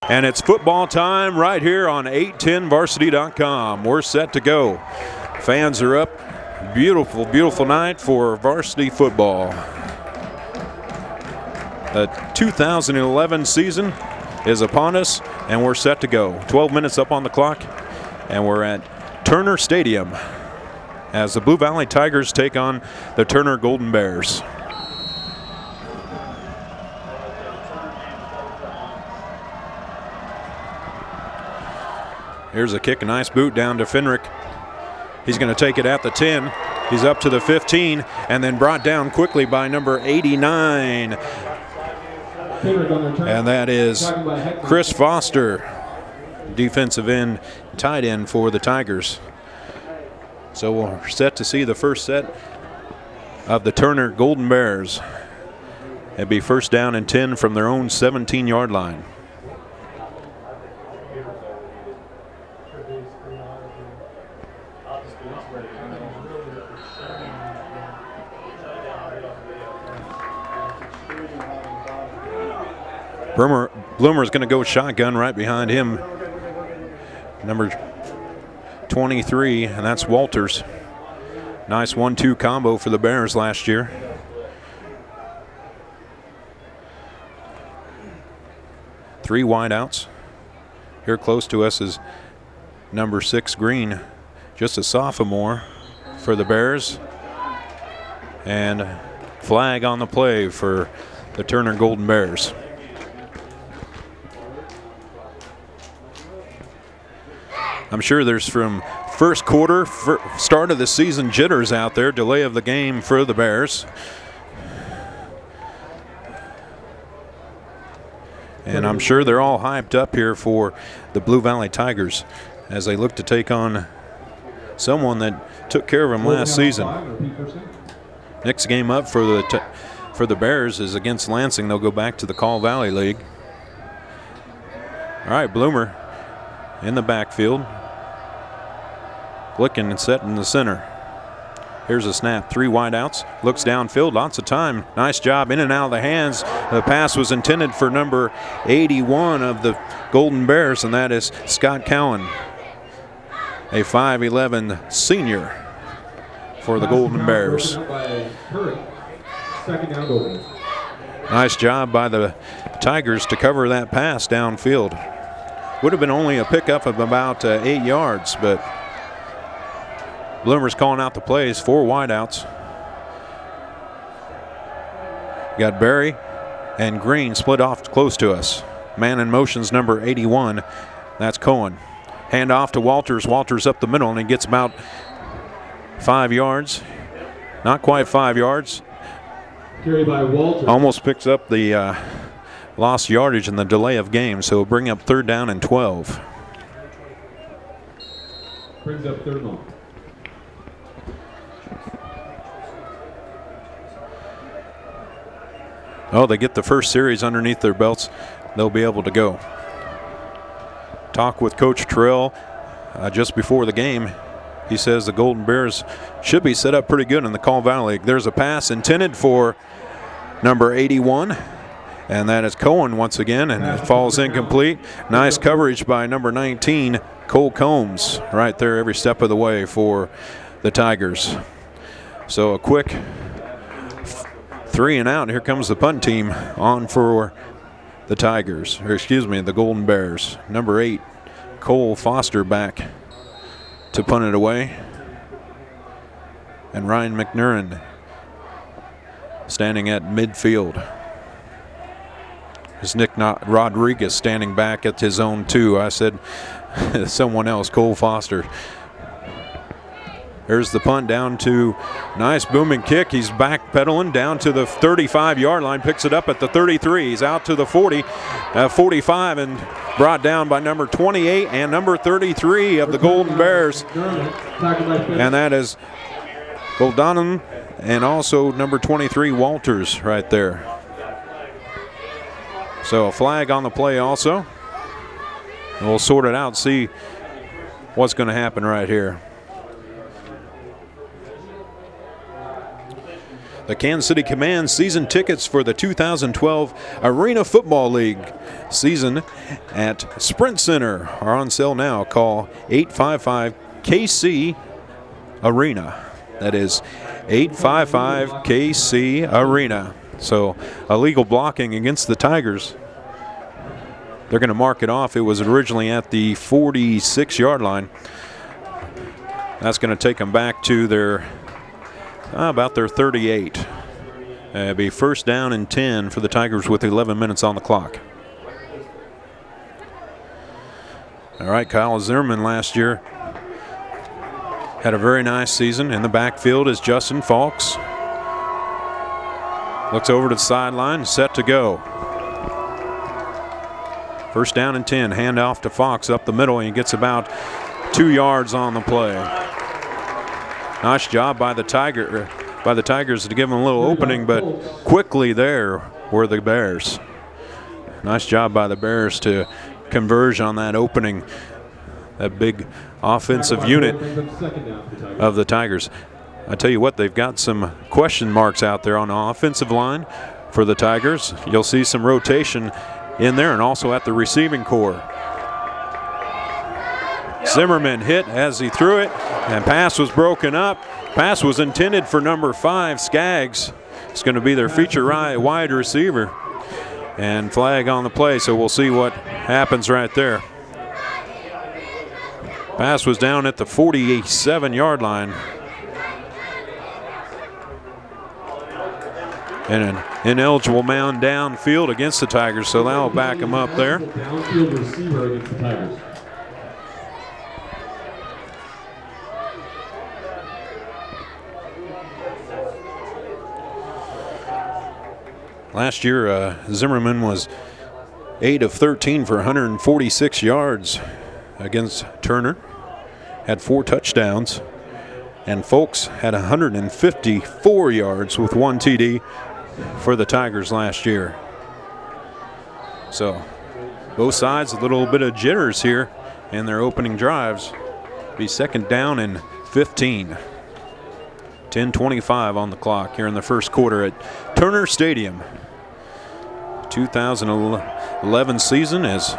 And it's football time right here on 810varsity.com. We're set to go. Fans are up. Beautiful, beautiful night for varsity football. The 2011 season is upon us, and we're set to go. 12 minutes up on the clock, and we're at Turner Stadium as the Blue Valley Tigers take on the Turner Golden Bears. Here's a kick, a nice boot down to Fenrick. He's going to take it at the 10. He's up to the 15 and then brought down quickly by number 89. And that is Chris Foster, defensive end, tight end for the Tigers. So we're set to see the first set of the Turner Golden Bears. It'd be first down and 10 from their own 17-yard line. Bloomer is going to go shotgun right behind him. Number 23, and that's Walters. Nice 1-2 combo for the Bears last year. Three wideouts. Here close to us is number 6, Green, just a sophomore for the Bears. And flag on the play for the Turner Golden Bears. I'm sure there's from first quarter, start of the season jitters out there, delay of the game for the Bears. And I'm sure they're all hyped up here for the Blue Valley Tigers as they look to take on someone that took care of them last season. Next game up for the Bears is against Lansing. They'll go back to the Call Valley League. All right, Bloomer in the backfield. Looking and set in the center. Here's a snap, 3 wideouts, looks downfield, lots of time. Nice job in and out of the hands. The pass was intended for number 81 of the Golden Bears, and that is Scott Cowan, a 5'11 senior for the Golden Bears. Nice job by the Tigers to cover that pass downfield. Would have been only a pickup of about 8 yards, but Bloomer's calling out the plays, 4 wideouts. Got Barry and Green split off close to us. Man in motion's number 81. That's Cohen. Hand off to Walters. Walters up the middle, and he gets about 5 yards. Not quite 5 yards. Carried by Walters. Almost picks up the lost yardage in the delay of game, so we'll bring up 3rd down and 12. Brings up 3rd long. Oh, they get the first series underneath their belts. They'll be able to go. Talk with Coach Terrell just before the game. He says the Golden Bears should be set up pretty good in the Call Valley League. There's a pass intended for number 81, and that is Cohen once again, and it falls incomplete. Nice coverage by number 19, Cole Combs, right there every step of the way for the Tigers. So a quick 3 and out. Here comes the punt team on for the Tigers, or excuse me, the Golden Bears. Number 8, Cole Foster back to punt it away. And Ryan McNurin standing at midfield. Is Nick Rodriguez standing back at his own 2. I said someone else, Cole Foster. There's the punt down to nice booming kick. He's backpedaling down to the 35-yard line, picks it up at the 33. He's out to the 40, 45, and brought down by number 28 and number 33 of the Golden Bears. And that is Goldanon and also number 23, Walters, right there. So a flag on the play also. And we'll sort it out, see what's going to happen right here. the Kansas City Command season tickets for the 2012 Arena Football League season at Sprint Center are on sale now. Call 855-KC-ARENA. That is 855-KC-ARENA. So illegal blocking against the Tigers. They're going to mark it off. It was originally at the 46-yard line. That's going to take them back to their about their 38. It'll be first down and 10 for the Tigers with 11 minutes on the clock. All right, Kyle Zimmerman last year had a very nice season. In the backfield is Justin Falks. Looks over to the sideline, set to go. First down and 10, hand off to Fox up the middle, and he gets about 2 yards on the play. Nice job by the Tigers to give them a little opening, but quickly there were the Bears. Nice job by the Bears to converge on that opening, that big offensive unit of the Tigers. I tell you what, they've got some question marks out there on the offensive line for the Tigers. You'll see some rotation in there and also at the receiving corps. Zimmerman hit as he threw it, and pass was broken up. Pass was intended for number 5, Skaggs. It's going to be their feature wide receiver. And flag on the play, so we'll see what happens right there. Pass was down at the 47-yard line. And an ineligible man downfield against the Tigers, so that'll back them up there. Downfield receiver against the Tigers. Last year, Zimmerman was 8 of 13 for 146 yards against Turner. Had 4 touchdowns. And Folks had 154 yards with 1 TD for the Tigers last year. So both sides a little bit of jitters here in their opening drives. Be second down and 15. 10:25 on the clock here in the first quarter at Turner Stadium. 2011 season is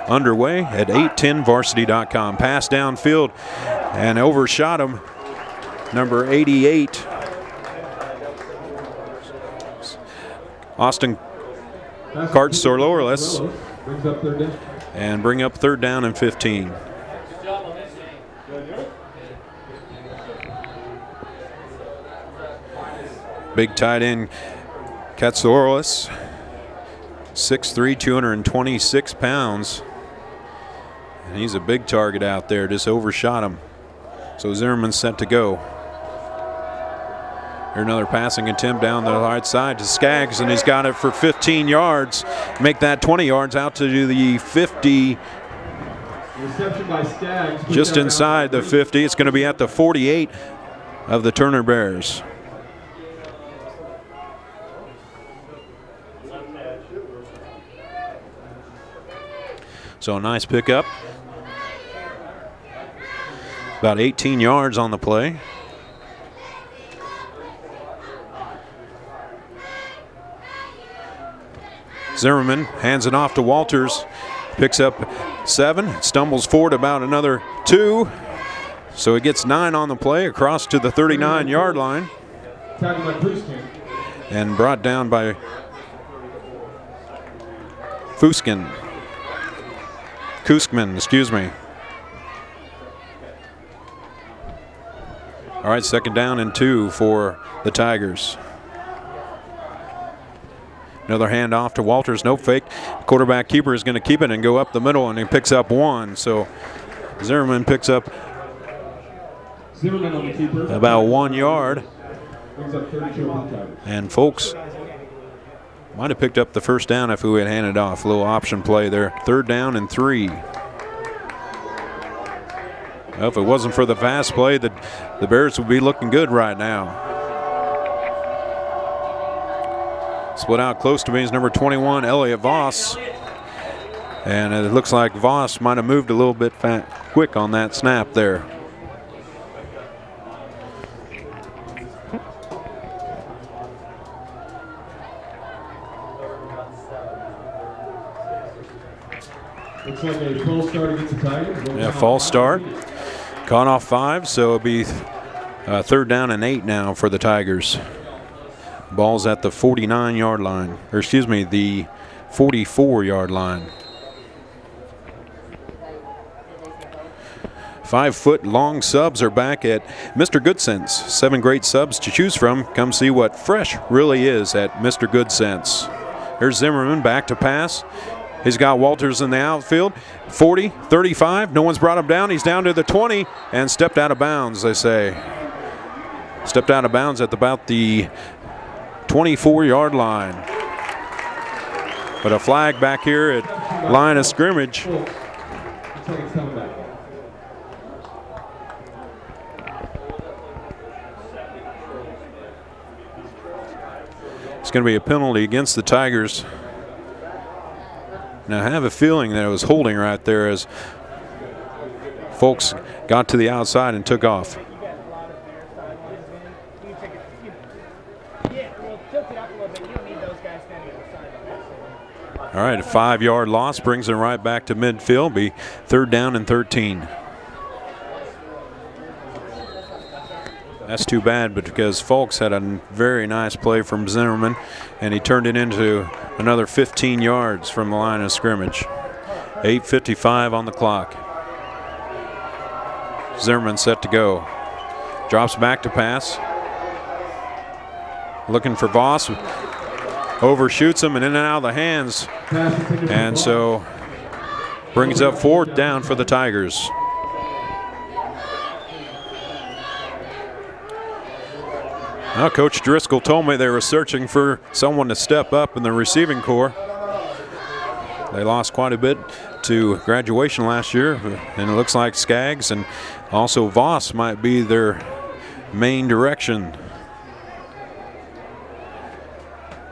underway at 810varsity.com. Pass downfield and overshot him. Number 88, Austin Cartsorlorless, and bring up third down and 15. Big tight end Katsorless, 6'3", 226 pounds. And he's a big target out there, just overshot him. So Zimmerman's set to go. Here another passing attempt down the right side to Skaggs, and he's got it for 15 yards. Make that 20 yards out to the 50. Reception by Skaggs. Just inside the 50. It's going to be at the 48 of the Turner Bears. So a nice pickup. About 18 yards on the play. Zimmerman hands it off to Walters. Picks up 7. Stumbles forward about another 2. So he gets 9 on the play across to the 39-yard line. And brought down by Kuskman, excuse me. All right, second down and 2 for the Tigers. Another handoff to Walters, no fake. Quarterback keeper is going to keep it and go up the middle, and he picks up 1. So Zimmerman picks up about 1 yard. And Folks might have picked up the first down if we had handed off. A little option play there. Third down and 3. Well, if it wasn't for the fast play, the Bears would be looking good right now. Split out close to me is number 21, Elliot Voss. And it looks like Voss might have moved a little bit quick on that snap there. Looks like a false start against the Tigers. Yeah, false start. Caught off 5, so it'll be 3rd down and 8 now for the Tigers. Ball's at the 49-yard line, or excuse me, the 44-yard line. 5-foot-long subs are back at Mr. Good Sense. 7 great subs to choose from. Come see what fresh really is at Mr. Good Sense. There's Zimmerman back to pass. He's got Walters in the outfield. 40, 35. No one's brought him down. He's down to the 20 and stepped out of bounds, they say. Stepped out of bounds at about the 24-yard line. But a flag back here at line of scrimmage. Looks like it's coming back. It's going to be a penalty against the Tigers. Now, I have a feeling that it was holding right there as folks got to the outside and took off. All right, a 5-yard loss brings it right back to midfield. Be 3rd down and 13. That's too bad, but because Folks had a very nice play from Zimmerman, and he turned it into another 15 yards from the line of scrimmage. 8:55 on the clock. Zimmerman set to go. Drops back to pass. Looking for Voss. Overshoots him and in and out of the hands. And so brings up 4th down for the Tigers. Well, Coach Driscoll told me they were searching for someone to step up in the receiving corps. They lost quite a bit to graduation last year, and it looks like Skaggs and also Voss might be their main direction.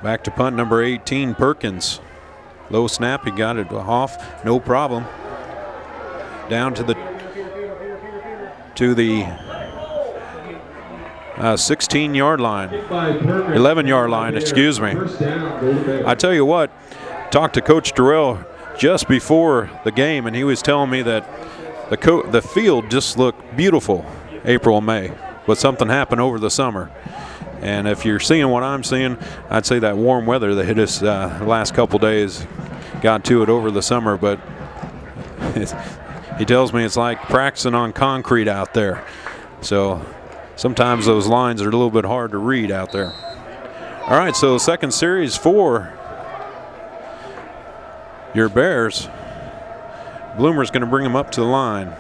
Back to punt number 18, Perkins. Low snap, he got it off, no problem. Down to the 16-yard line, 11-yard line, excuse me. I tell you what, talked to Coach Durrell just before the game, and he was telling me that the field just looked beautiful April and May, but something happened over the summer. And if you're seeing what I'm seeing, I'd say that warm weather that hit us the last couple days got to it over the summer, but he tells me it's like practicing on concrete out there. So sometimes those lines are a little bit hard to read out there. All right, so second series for your Bears. Bloomer's going to bring them up to the line.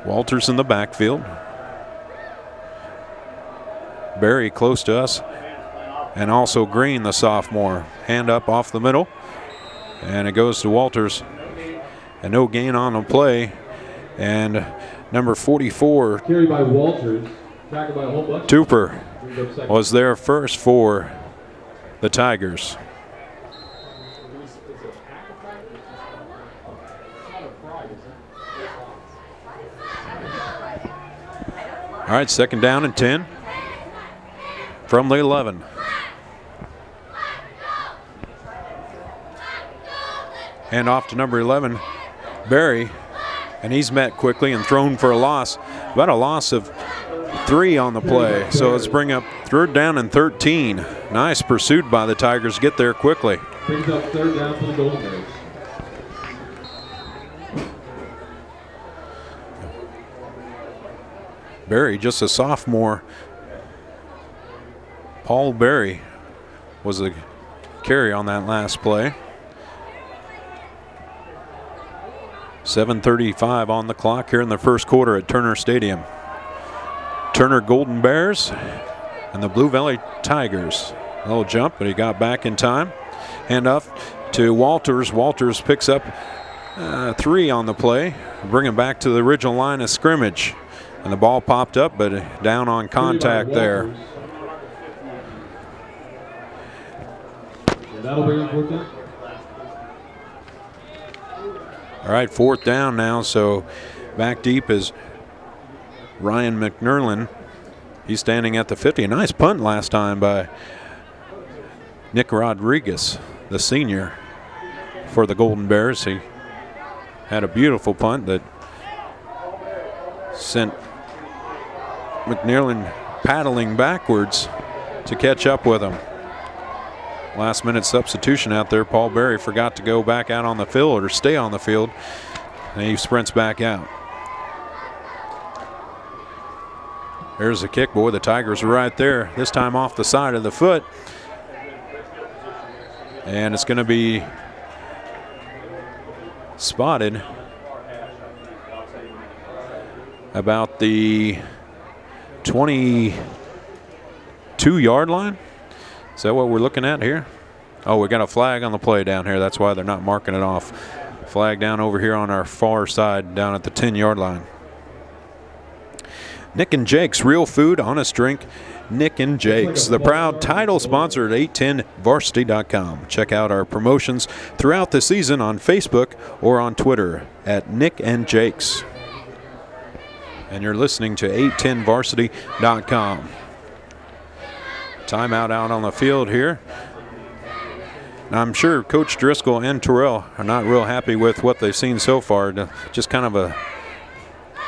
Walters in the backfield. Barry close to us. And also Green, the sophomore. Hand up off the middle. And it goes to Walters. And no gain on the play. And number 44, Carried by Walters, tackled by a whole bunch. Tupper, was there first for the Tigers. All right, 2nd down and 10 from the 11. Hand off to number 11, Barry. And he's met quickly and thrown for a loss. About a loss of 3 on the play. So let's bring up 3rd down and 13. Nice pursuit by the Tigers. Get there quickly. Brings up 3rd down for the Golden Bears. Barry, just a sophomore. Paul Barry was the carry on that last play. 7:35 on the clock here in the first quarter at Turner Stadium. Turner Golden Bears and the Blue Valley Tigers. A little jump, but he got back in time. Hand off to Walters. Walters picks up 3 on the play. Bring him back to the original line of scrimmage. And the ball popped up, but down on contact there. That'll bring up 4th down. All right, 4th down now, so back deep is Ryan McNerlin. He's standing at the 50. A nice punt last time by Nick Rodriguez, the senior. for the Golden Bears. He had a beautiful punt that sent McNerlin paddling backwards to catch up with him. Last minute substitution out there. Paul Berry forgot to go back out on the field or stay on the field, and he sprints back out. There's the kick. Boy, the Tigers are right there. This time off the side of the foot. And it's going to be spotted about the 22-yard line. Is that what we're looking at here? Oh, we got a flag on the play down here. That's why they're not marking it off. Flag down over here on our far side down at the 10-yard line. Nick and Jake's Real Food, Honest Drink. Nick and Jake's, the proud title sponsor at 810varsity.com. Check out our promotions throughout the season on Facebook or on Twitter at Nick and Jake's. And you're listening to 810varsity.com. Timeout out on the field here. Now, I'm sure Coach Driscoll and Terrell are not real happy with what they've seen so far. Just kind of a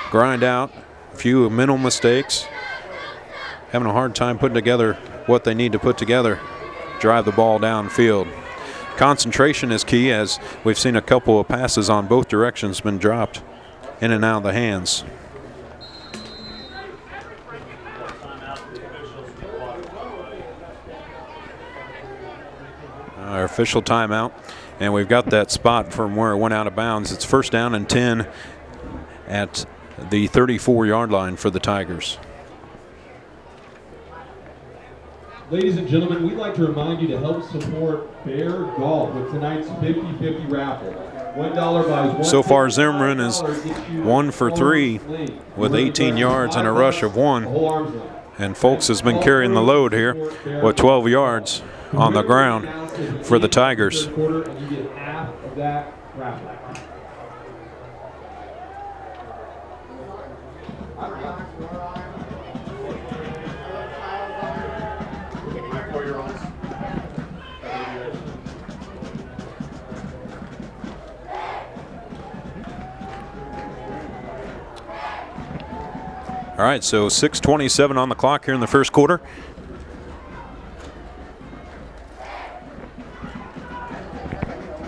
grind out, a few mental mistakes, having a hard time putting together what they need to put together, drive the ball downfield. Concentration is key, as we've seen a couple of passes on both directions been dropped in and out of the hands. Our official timeout, and we've got that spot from where it went out of bounds. It's first down and 10 at the 34-yard line for the Tigers. Ladies and gentlemen, we'd like to remind you to help support Bear Golf with tonight's 50-50 raffle. $1 buys one. So far, Zimmerman is 1 for 3 with 18 yards and a rush of 1. And Folks has been carrying the load here with 12 yards on the ground for the Tigers. All right, so 6:27 on the clock here in the first quarter.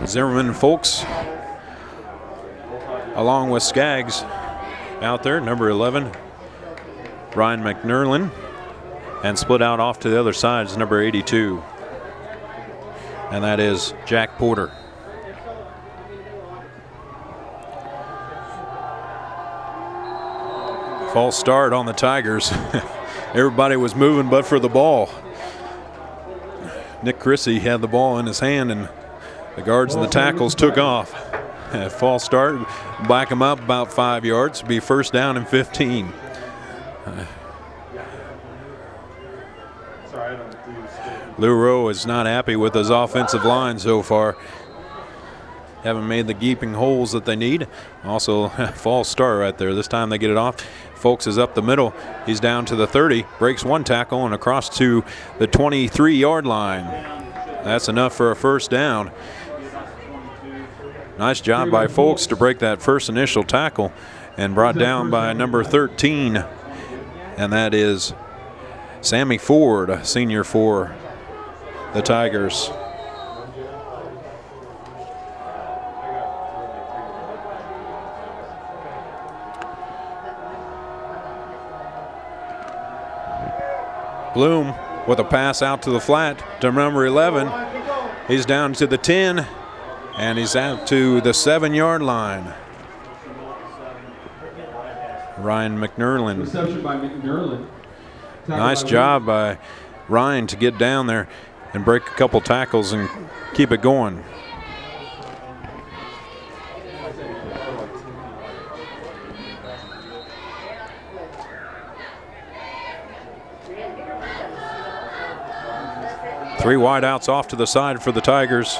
Zimmerman and Folks, along with Skaggs out there, number 11, Ryan McNerlin, and split out off to the other side is number 82, and that is Jack Porter. False start on the Tigers. Everybody was moving but for the ball. Nick Chrissy had the ball in his hand, and the guards and the tackles took off. False start, back him up about 5 yards, be first down and 15. Lou Rowe is not happy with his offensive line so far. Haven't made the gaping holes that they need. Also, false start right there. This time they get it off. Folks is up the middle. He's down to the 30, breaks one tackle and across to the 23-yard line. That's enough for a first down. Nice job by Folks to break that first initial tackle, and brought down by number 13, and that is Sammy Ford, senior for the Tigers. Bloom with a pass out to the flat to number 11. He's down to the 10, and he's out to the 7-yard line. Ryan McNerlin. Reception by McNerlin. Nice job by Ryan to get down there and break a couple tackles and keep it going. Three wideouts off to the side for the Tigers.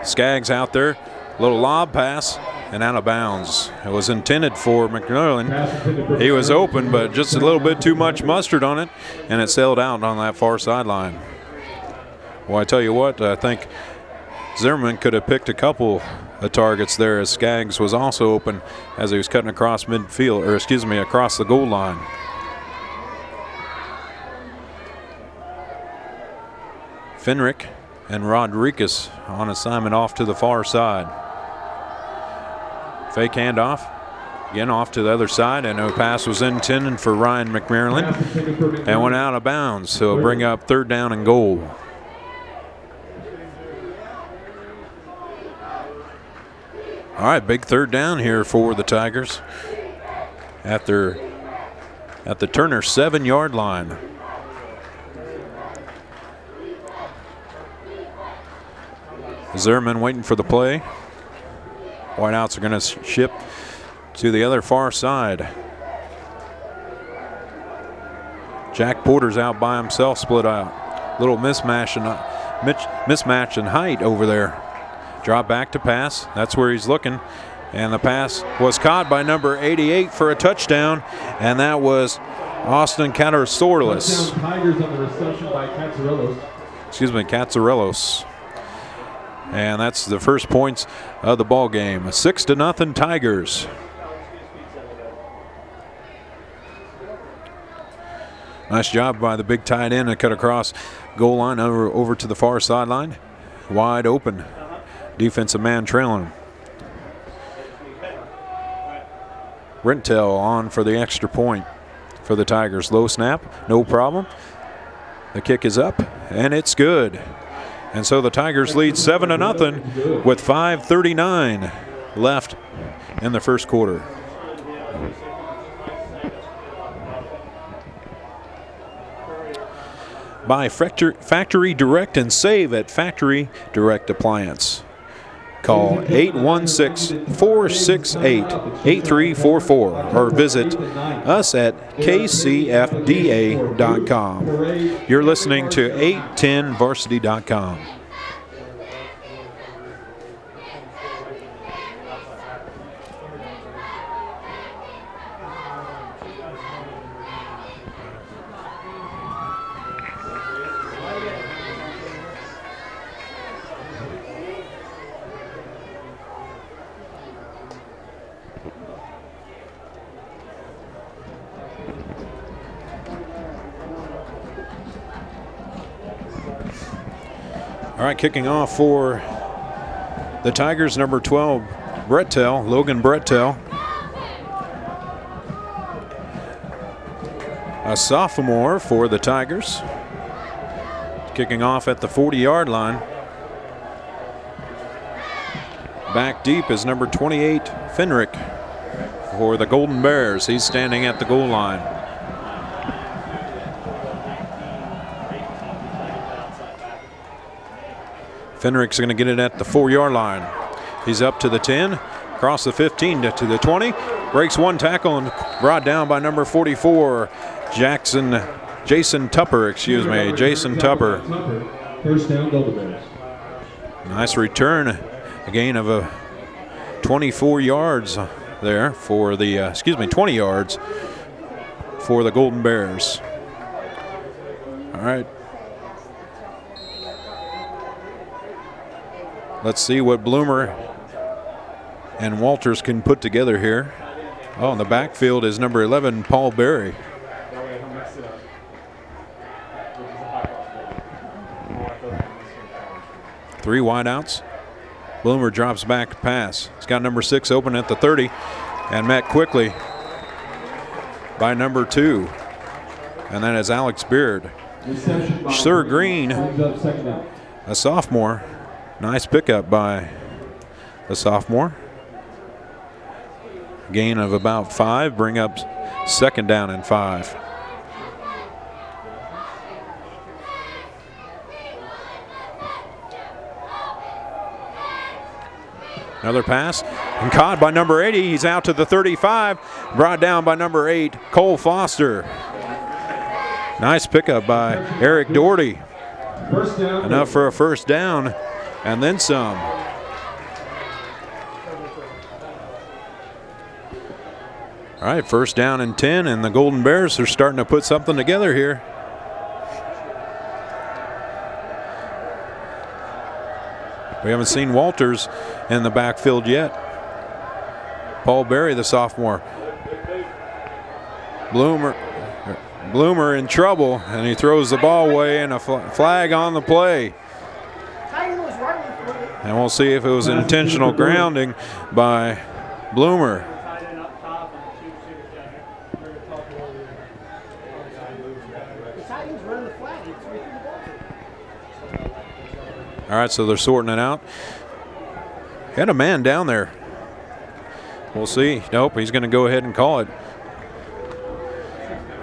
Skaggs out there, little lob pass, and out of bounds. It was intended for McNerlin. He was open, but just a little bit too much mustard on it, and it sailed out on that far sideline. Well, I tell you what, I think Zimmerman could have picked a couple of targets there, as Skaggs was also open as he was cutting across midfield, or excuse me, across the goal line. Fenrick and Rodriguez on assignment off to the far side. Fake handoff. Again off to the other side, and a pass was intended for Ryan McMurlin and went out of bounds. So it'll bring up 3rd down and goal. All right, big 3rd down here for the Tigers at the Turner 7-yard line. Zimmerman waiting for the play. Whiteouts are going to ship to the other far side. Jack Porter's out by himself, split out. Little mismatch in height over there. Drop back to pass. That's where he's looking. And the pass was caught by number 88 for a touchdown, and that was Austin Katsarelos. Tigers on the reception by Katsarelos. Excuse me, Katsarelos. And that's the first points of the ball game. 6-0 Tigers. Nice job by the big tight end to cut across goal line over to the far sideline. Wide open. Defensive man trailing. Rentel on for the extra point for the Tigers. Low snap, no problem. The kick is up, and it's good. And so the Tigers lead 7-0 with 5:39 left in the first quarter. By Factory Direct and Save at Factory Direct Appliance. Call 816-468-8344 or visit us at kcfda.com. You're listening to 810varsity.com. All right, kicking off for the Tigers, number 12, Logan Brettel. A sophomore for the Tigers. Kicking off at the 40-yard line. Back deep is number 28, Fenrick, for the Golden Bears. He's standing at the goal line. Fenrick's going to get it at the 4-yard line. He's up to the 10, across the 15 to the 20. Breaks one tackle and brought down by number 44, Jason Tupper. Jason Tupper. First down, Golden Bears. Nice return, a gain of 24 yards there for the, 20 yards for the Golden Bears. All right. Let's see what Bloomer and Walters can put together here. Oh, in the backfield is number 11, Paul Berry. Three wideouts. Bloomer drops back pass. He's got number 6 open at the 30 and met quickly by number 2. And that is Alex Beard. Sir Green, a sophomore. Nice pickup by the sophomore. Gain of about 5, bring up second down and 5. Another pass and caught by number 80. He's out to the 35, brought down by number 8, Cole Foster. Nice pickup by Eric Doherty. Enough for a first down. And then some. All right, first down and 10, and the Golden Bears are starting to put something together here. We haven't seen Walters in the backfield yet. Paul Berry, the sophomore. Bloomer in trouble, and he throws the ball away, and a flag on the play. And we'll see if it was an intentional grounding by Bloomer. All right, so they're sorting it out. Had a man down there. We'll see. Nope, he's going to go ahead and call it.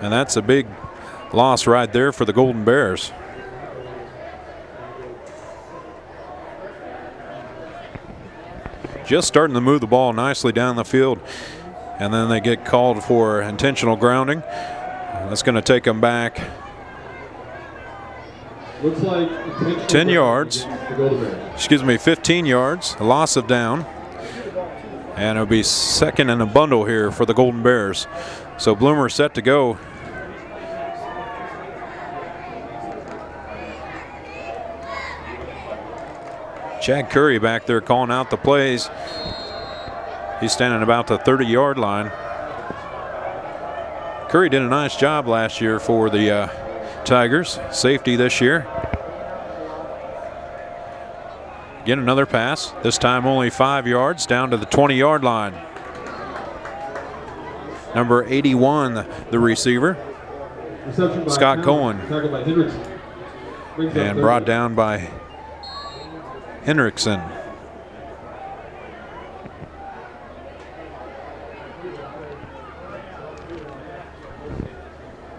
And that's a big loss right there for the Golden Bears. Just starting to move the ball nicely down the field. And then they get called for intentional grounding. That's going to take them back Looks like 10 yards. Excuse me, 15 yards. A loss of down. And it'll be second in a bundle here for the Golden Bears. So Bloomer set to go. Chad Curry back there calling out the plays. He's standing about the 30-yard line. Curry did a nice job last year for the Tigers. Safety this year. Again, another pass. This time only 5 yards down to the 20-yard line. Number 81, the receiver. Scott Cohen. And brought down by Hendrickson.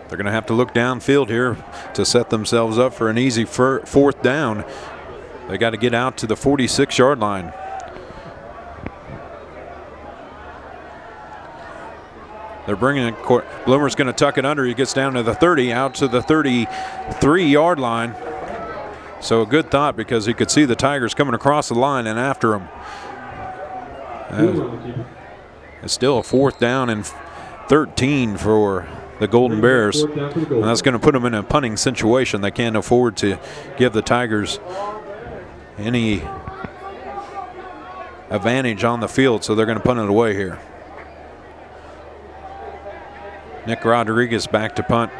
They're going to have to look downfield here to set themselves up for an easy fourth down. They got to get out to the 46-yard line. They're bringing it. Bloomer's going to tuck it under. He gets down to the 30, out to the 33-yard line. So a good thought, because he could see the Tigers coming across the line and after him. It's still a fourth down and 13 for the Golden Bears. And that's going to put them in a punting situation. They can't afford to give the Tigers any advantage on the field, so they're going to punt it away here. Nick Rodriguez back to punt.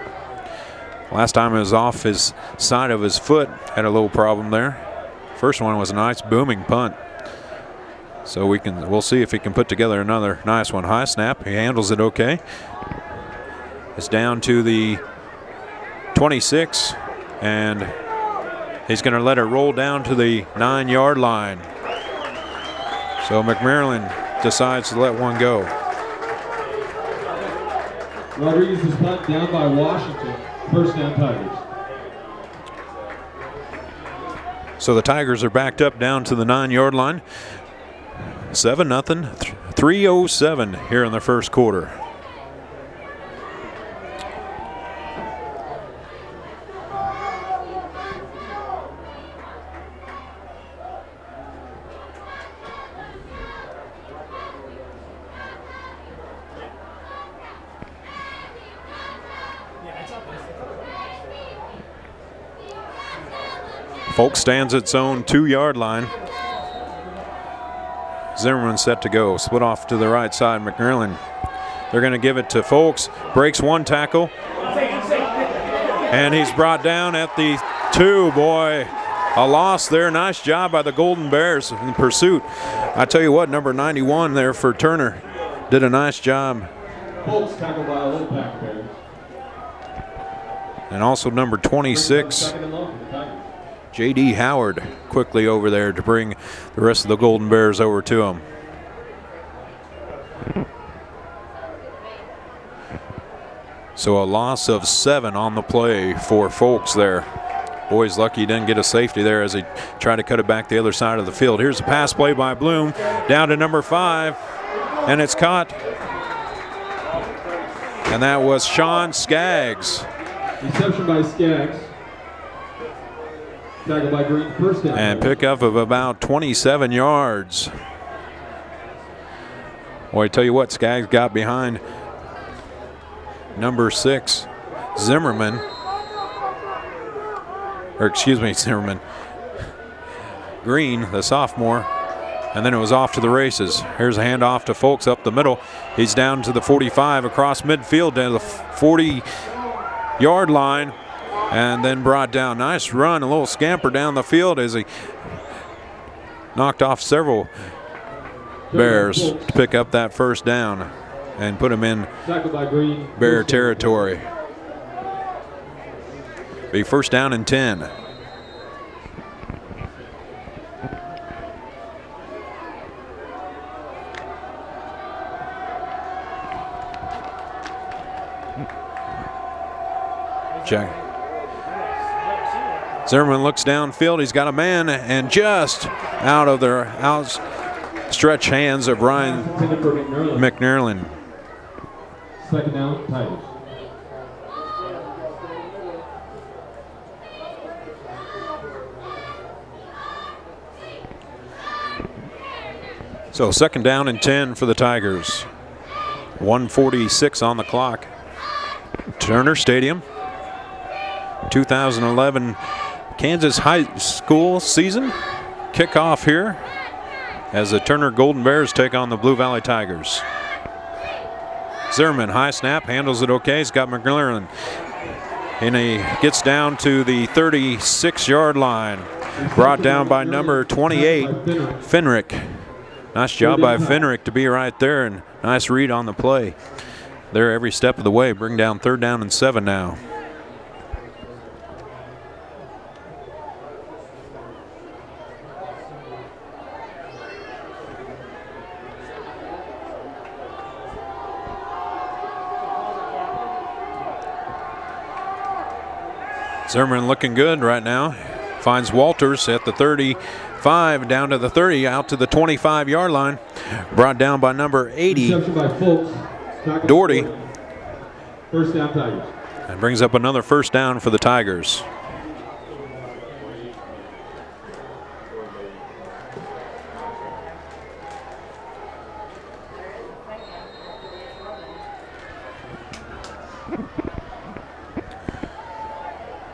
Last time it was off his side of his foot. Had a little problem there. First one was a nice booming punt. So we'll see if he can put together another nice one. High snap. He handles it okay. It's down to the 26, and he's going to let it roll down to the 9-yard line. So McMurlin decides to let one go. Rodriguez's punt down by Washington. First down, Tigers. So the Tigers are backed up down to the 9-yard line. 7-0, 3:07 here in the first quarter. Folk stands its own 2-yard line. Zimmerman set to go. Split off to the right side. McMurlin. They're going to give it to Folks. Breaks one tackle. And he's brought down at the 2. Boy, a loss there. Nice job by the Golden Bears in pursuit. I tell you what, number 91 there for Turner did a nice job. Folks tackled by a little pack Bears. And also number 26. J.D. Howard quickly over there to bring the rest of the Golden Bears over to him. So a loss of 7 on the play for Folks there. Boy's lucky he didn't get a safety there as he tried to cut it back the other side of the field. Here's a pass play by Bloom down to number 5, and it's caught. And that was Sean Skaggs. Reception by Skaggs. Tackled by Green, first down. And pickup of about 27 yards. Boy, I tell you what, Skaggs got behind number 6, Zimmerman. Or excuse me, Zimmerman. Green, the sophomore, and then it was off to the races. Here's a handoff to Folks up the middle. He's down to the 45 across midfield to the 40-yard line, and then brought down. Nice run, a little scamper down the field as he knocked off several Bears to pick up that first down and put him in Bear territory. Be first down and 10. Check. Zimmerman looks downfield. He's got a man, and just out of their outstretched hands of Ryan McNerlin. Second down, Tigers. So second down and 10 for the Tigers. 1:46 on the clock. Turner Stadium. 2011 Kansas High School season kickoff here as the Turner Golden Bears take on the Blue Valley Tigers. Zimmerman, high snap, handles it okay. He's got McNerlin. And he gets down to the 36-yard line. Brought down by number 28, Fenrick. Nice job by Fenrick to be right there, and nice read on the play. There every step of the way. Bring down third down and 7 now. Zimmerman looking good right now. Finds Walters at the 35, down to the 30, out to the 25-yard line. Brought down by number 80, Doherty. First down, Tigers. And brings up another first down for the Tigers.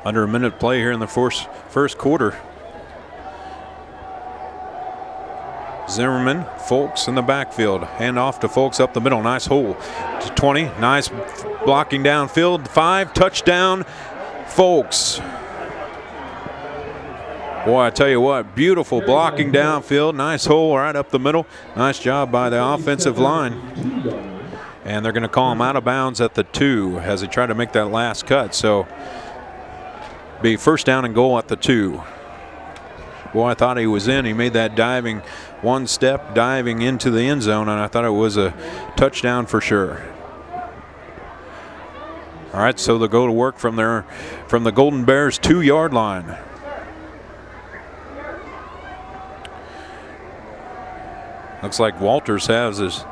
Under a minute play here in the first quarter. Zimmerman, Folks in the backfield. Hand off to Folks up the middle. Nice hole to 20. Nice blocking downfield. 5, touchdown, Folks. Boy, I tell you what, beautiful blocking downfield. Nice hole right up the middle. Nice job by the offensive line. And they're going to call him out of bounds at the 2 as he tried to make that last cut. So be first down and goal at the 2. Boy, I thought he was in. He made that diving, one step diving into the end zone, and I thought it was a touchdown for sure. All right, so they'll go to work from the Golden Bears 2-yard line. Looks like Walters has his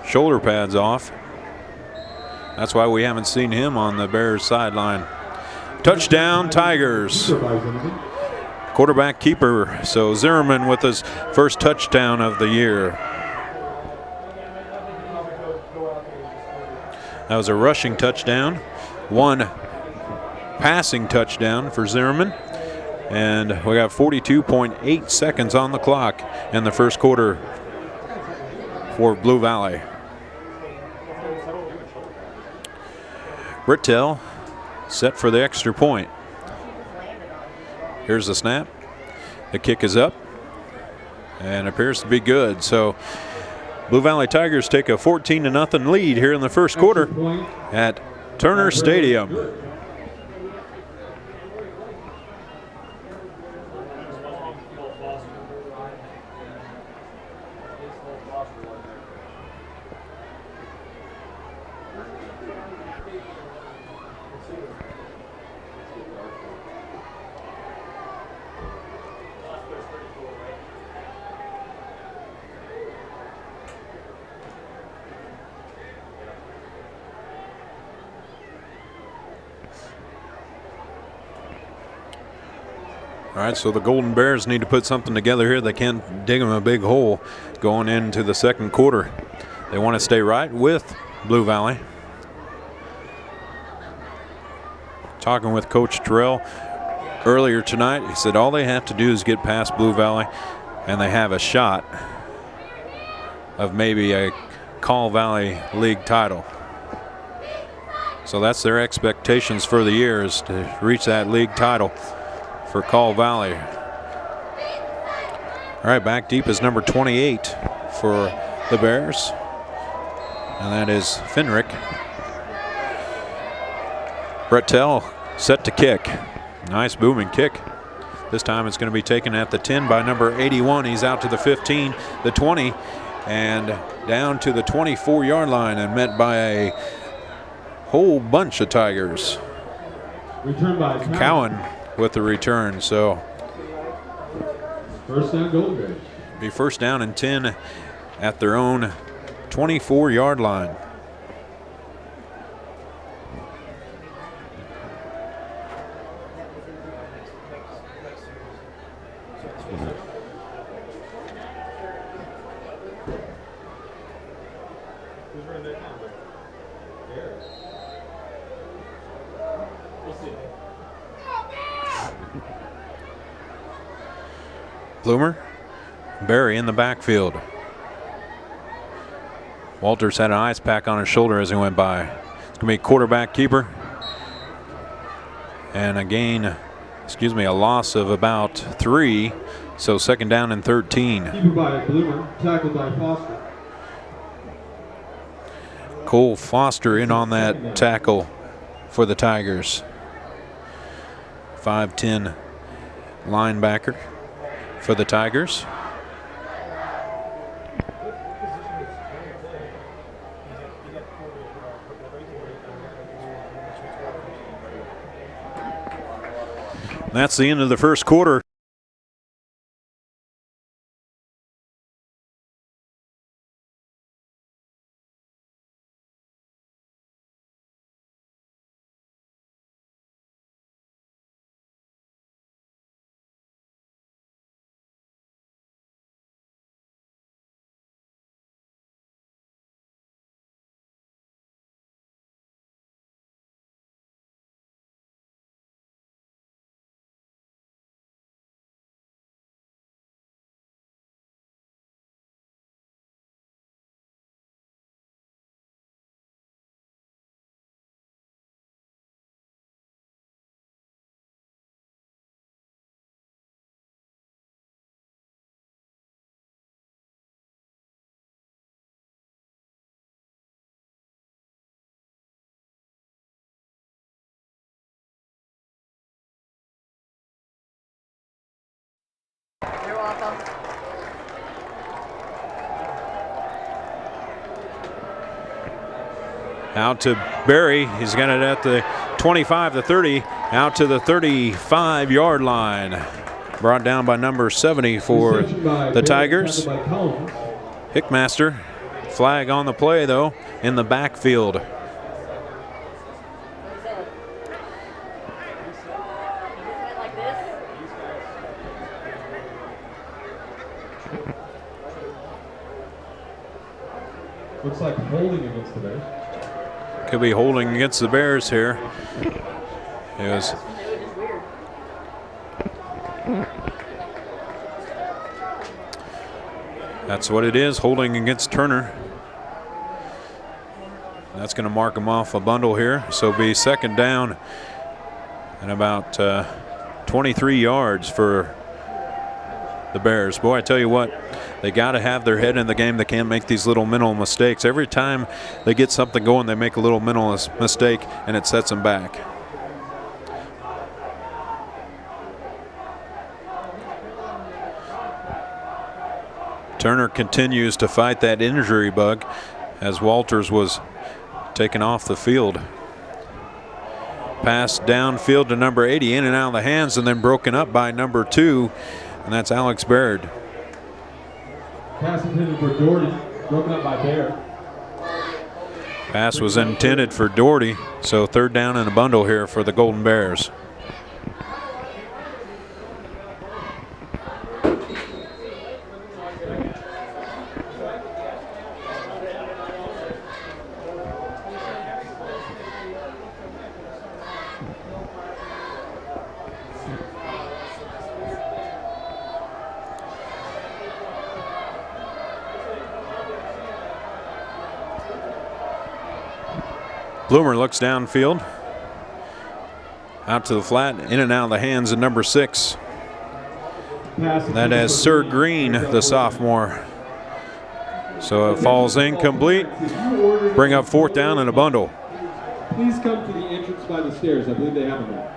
shoulder pads off. That's why we haven't seen him on the Bears sideline. Touchdown, Tigers. Quarterback keeper. So Zimmerman with his first touchdown of the year. That was a rushing touchdown. 1 passing touchdown for Zimmerman. And we got 42.8 seconds on the clock in the first quarter for Blue Valley. Brittel set for the extra point. Here's the snap. The kick is up and appears to be good. So Blue Valley Tigers take a 14-0 lead here in the first quarter at Turner Stadium. All right, so the Golden Bears need to put something together here. They can't dig them a big hole going into the second quarter. They want to stay right with Blue Valley. Talking with Coach Terrell. earlier tonight. He said all they have to do is get past Blue Valley, and they have a shot of maybe a Call Valley League title. So that's their expectations for the year, is to reach that league title for Call Valley. All right, back deep is number 28 for the Bears, and that is Fenrick. Brettel set to kick. Nice booming kick. This time it's going to be taken at the 10 by number 81. He's out to the 15, the 20, and down to the 24-yard line, and met by a whole bunch of Tigers. Return by Cowan with the return, so first down, Golden Bears. be first down and 10 at their own 24-yard line. Bloomer, Barry in the backfield. Walters had an ice pack on his shoulder as he went by. It's going to be quarterback keeper. And a loss of about 3. So second down and 13. Keeper by Bloomer, tackled by Foster. Cole Foster in on that tackle for the Tigers. 5'10" linebacker for the Tigers. That's the end of the first quarter. You're welcome. Out to Barry. He's got it at the 25, the 30, out to the 35-yard line. Brought down by number 70 for the Tigers. Hickmaster. Flag on the play, though, in the backfield. Looks like holding against the Bears. Could be holding against the Bears here. Yes. That's what it is, holding against Turner. That's going to mark him off a bundle here. So it'll be second down and about 23 yards for the Bears. Boy, I tell you what, they got to have their head in the game. They can't make these little mental mistakes. Every time they get something going, they make a little mental mistake, and it sets them back. Turner continues to fight that injury bug as Walters was taken off the field. Pass downfield to number 80, in and out of the hands, and then broken up by number 2, and that's Alex Baird. Pass intended for Doherty, broken up by Bear. Pass was intended for Doherty, so third down and a bundle here for the Golden Bears. Bloomer looks downfield. Out to the flat, in and out of the hands of number 6. That is Sir Green, the sophomore. So it falls incomplete. Bring up 4th down and a bundle. Please come to the entrance by the stairs. I believe they have them there.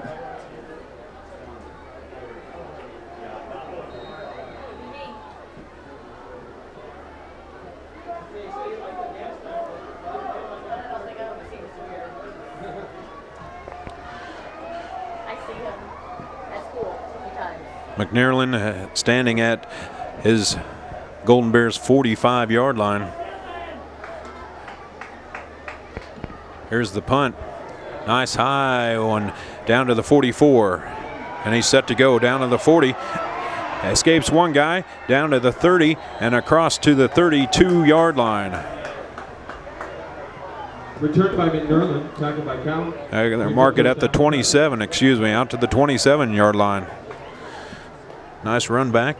McNairland standing at his Golden Bears 45-yard line. Here's the punt. Nice high one down to the 44. And he's set to go down to the 40. Escapes one guy down to the 30 and across to the 32-yard line. Returned by McNairland, tackled by Cowan. They mark it at the 27, excuse me, out to the 27-yard line. Nice run back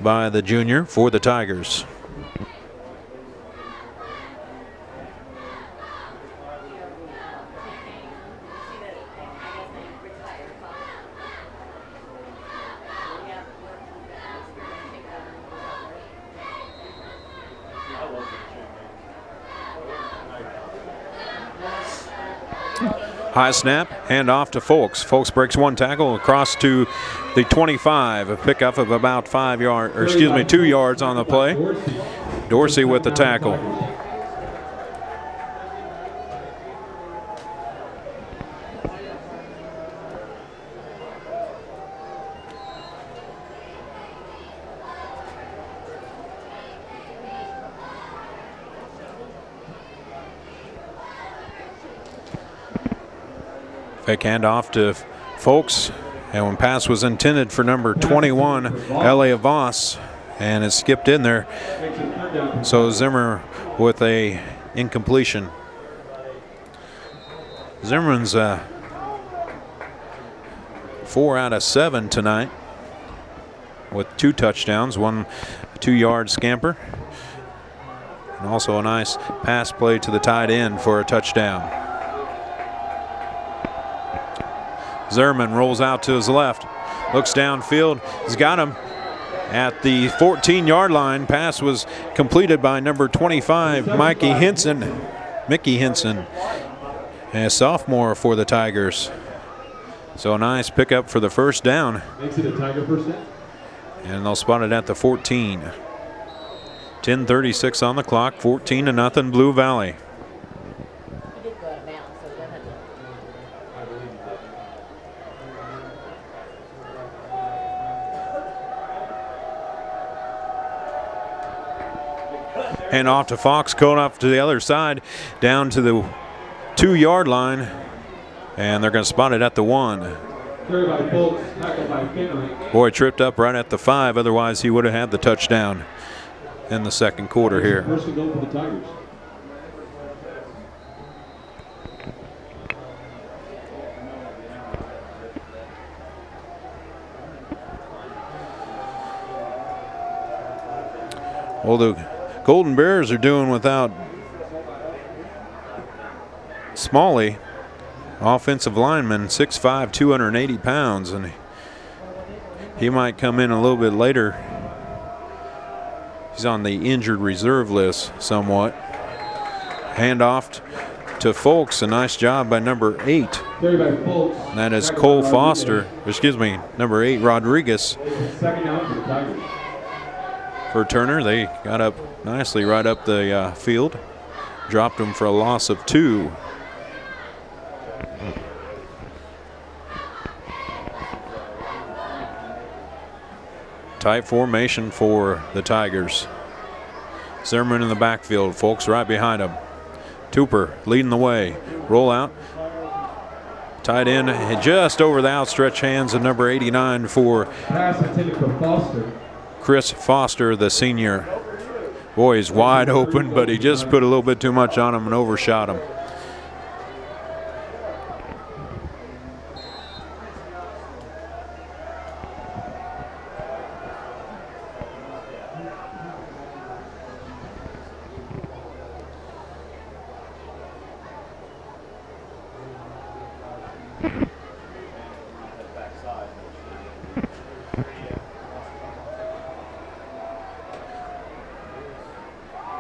by the junior for the Tigers. High snap, hand off to Folks. Folks breaks one tackle across to the 25. A pickup of about 2 yards on the play. Dorsey with the tackle. Fake handoff to Folks, and when pass was intended for number 21, Elia Voss, and it skipped in there. So Zimmer with a incompletion. Zimmerman's 4 out of 7 tonight with 2 touchdowns, 1 2-yard scamper, and also a nice pass play to the tight end for a touchdown. Zimmerman rolls out to his left, looks downfield, he's got him at the 14-yard line. Pass was completed by number 25, Mickey Henson, a sophomore for the Tigers. So a nice pickup for the first down. Makes it a Tiger first down. And they'll spot it at the 14. 10:36 on the clock, 14-0 Blue Valley. Hand off to Fox, going up to the other side, down to the 2-yard line, and they're going to spot it at the 1. Carried by Folks, tackled by Finley. Boy, tripped up right at the 5, otherwise he would have had the touchdown in the second quarter here. First and goal for the Tigers. Well, the Golden Bears are doing without Smalley, offensive lineman, 6'5", 280 pounds, and he might come in a little bit later. He's on the injured reserve list somewhat. Handoff to Folks, a nice job by number 8. Carried by Folks. And that is Cole Foster, number 8, Rodriguez. Second down for the Tigers. For Turner, they got up nicely right up the field. Dropped him for a loss of 2. Tight formation for the Tigers. Zimmerman in the backfield, Folks right behind him. Tooper leading the way. Roll out. Tight end just over the outstretched hands of number 89 for Pass intended for Foster. Chris Foster, the senior. Boy, he's wide open, but he just put a little bit too much on him and overshot him.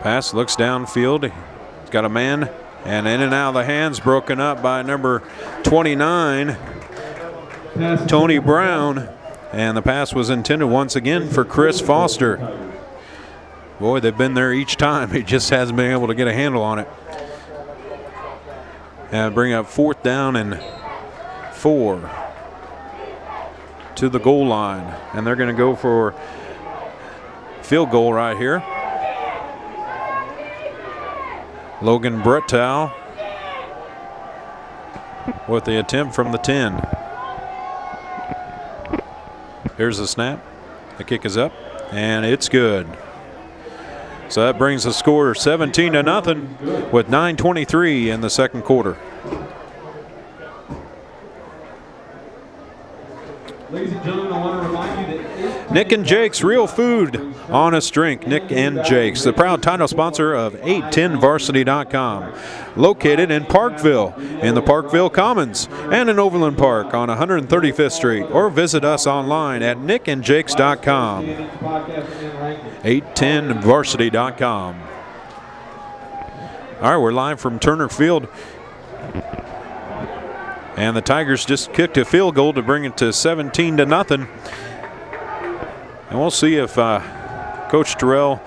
Pass looks downfield. He's got a man, and in and out of the hands, broken up by number 29, Tony Brown. And the pass was intended once again for Chris Foster. Boy, they've been there each time. He just hasn't been able to get a handle on it. And bring up 4th down and 4 to the goal line. And they're going to go for field goal right here. Logan Brettow with the attempt from the 10. Here's the snap. The kick is up, and it's good. So that brings the score 17-0 with 9:23 in the second quarter. Ladies and gentlemen, I want to remind you that Nick and Jake's Real Food, Honest Drink. Nick and Jake's, the proud title sponsor of 810varsity.com. Located in Parkville, in the Parkville Commons, and in Overland Park on 135th Street. Or visit us online at nickandjakes.com. 810varsity.com. All right, we're live from Turner Field. And the Tigers just kicked a field goal to bring it to 17-0. And we'll see if Coach Terrell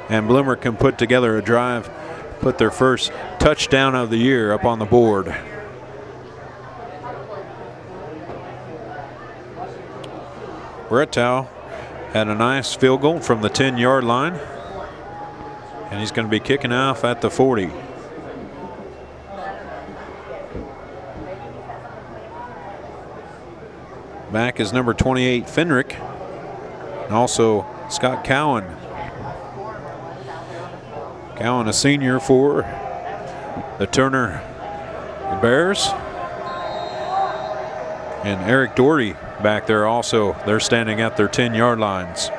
and Bloomer can put together a drive, put their first touchdown of the year up on the board. Brettow had a nice field goal from the 10-yard line. And he's going to be kicking off at the 40. Back is number 28, Fenrick, and also Scott Cowan. Cowan, a senior for the Turner Bears. And Eric Doherty back there also. They're standing at their 10-yard lines.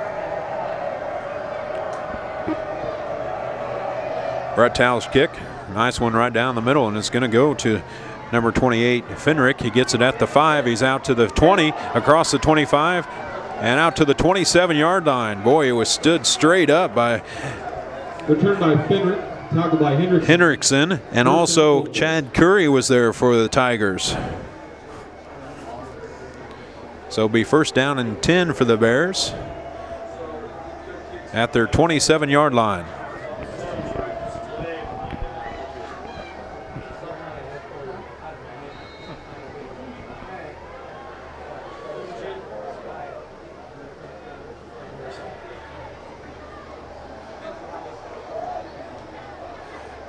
Brettow's kick, nice one right down the middle, and it's going to go to number 28, Fenrick. He gets it at the 5. He's out to the 20, across the 25, and out to the 27-yard line. Boy, it was stood straight up by returned by Fenrick, tackled by Hendrickson, and also Chad Curry was there for the Tigers. So it'll be first down and 10 for the Bears at their 27-yard line.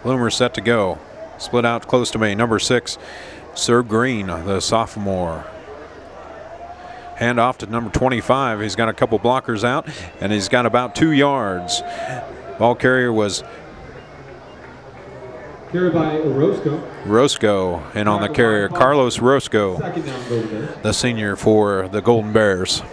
Bloomer set to go. Split out close to me. Number 6, Sir Green, the sophomore. Hand off to number 25. He's got a couple blockers out, and he's got about 2 yards. Ball carrier was carried by Roscoe, and on the carrier, Carlos Roscoe, the senior for the Golden Bears.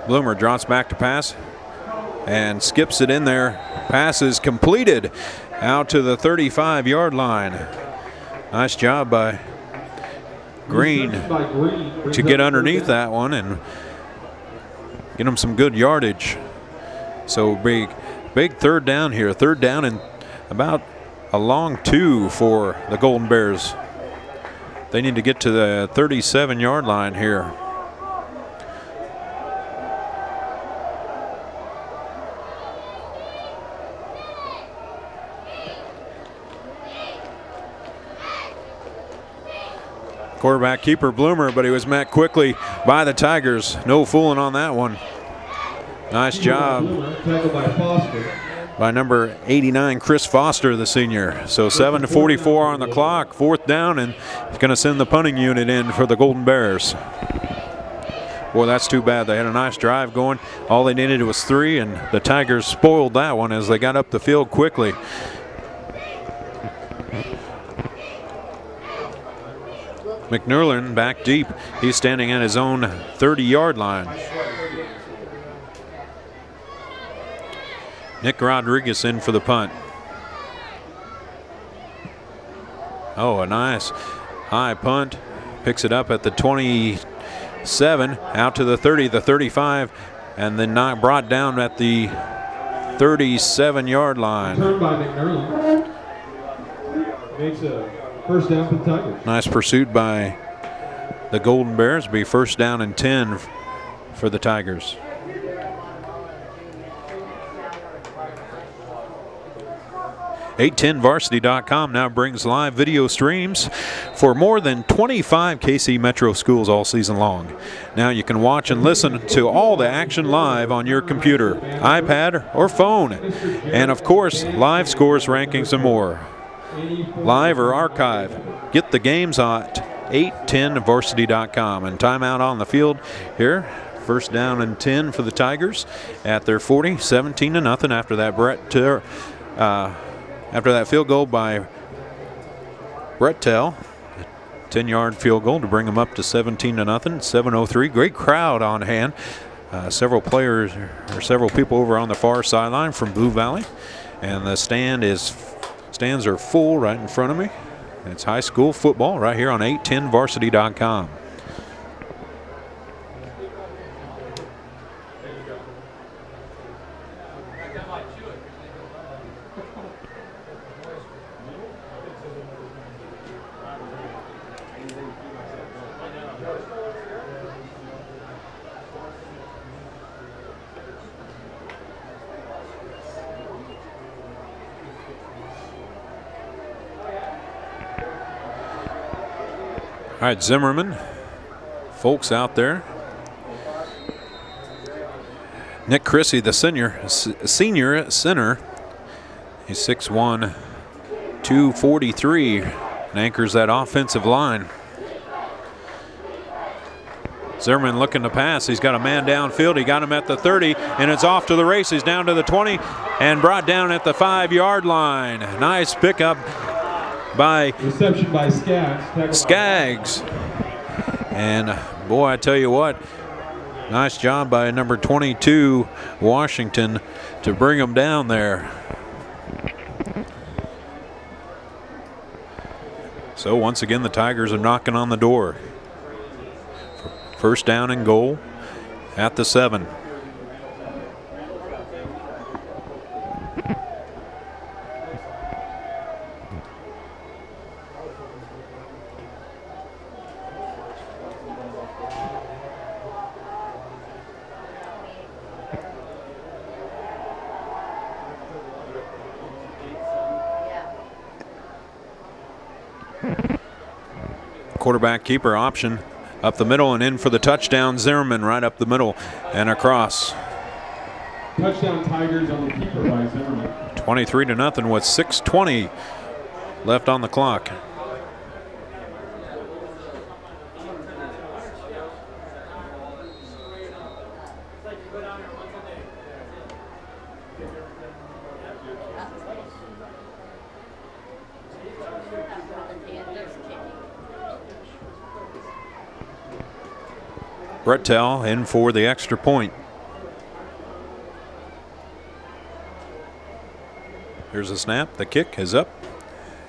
Bloomer drops back to pass and skips it in there. Pass is completed out to the 35-yard line. Nice job by Green to get underneath that one and get him some good yardage. So big third down here. Third down and about a long 2 for the Golden Bears. They need to get to the 37-yard line here. Quarterback keeper Bloomer, but he was met quickly by the Tigers. No fooling on that one. Nice job by number 89, Chris Foster, the senior. So 7:44 on the clock, 4th down, and he's going to send the punting unit in for the Golden Bears. Boy, that's too bad. They had a nice drive going. All they needed was 3, and the Tigers spoiled that one as they got up the field quickly. McNerlin back deep. He's standing at his own 30-yard line. Nick Rodriguez in for the punt. Oh, a nice high punt. Picks it up at the 27, out to the 30, the 35, and then not brought down at the 37-yard line. Turned by McNerlin. Makes a first down for the Tigers. Nice pursuit by the Golden Bears. Be first down and 10 for the Tigers. .810varsity.com now brings live video streams for more than 25 KC Metro schools all season long. Now you can watch and listen to all the action live on your computer, iPad, or phone. And of course, live scores, rankings, and more. Live or archive. Get the games at 810varsity.com. And timeout on the field here. First down and 10 for the Tigers at their 40, 17-0 after that after that field goal by Brett Tell. 10-yard field goal to bring them up to 17-0, 7:03. Great crowd on hand. Several people over on the far sideline from Blue Valley. And the stands are full right in front of me. It's high school football right here on 810varsity.com. All right, Zimmerman, folks out there. Nick Chrissy, the senior center. He's 6'1", 243, and anchors that offensive line. Zimmerman looking to pass. He's got a man downfield. He got him at the 30, and it's off to the races down to the 20 and brought down at the 5-yard line. Nice pickup by reception by Skaggs. And boy, I tell you what, nice job by number 22 Washington to bring him down there. So once again, the Tigers are knocking on the door. First down and goal at the 7. Quarterback keeper option up the middle and in for the touchdown. Zimmerman right up the middle and across. Touchdown Tigers on the keeper by Zimmerman. 23-0 with 6:20 left on the clock. Brett Tell in for the extra point. Here's a snap. The kick is up,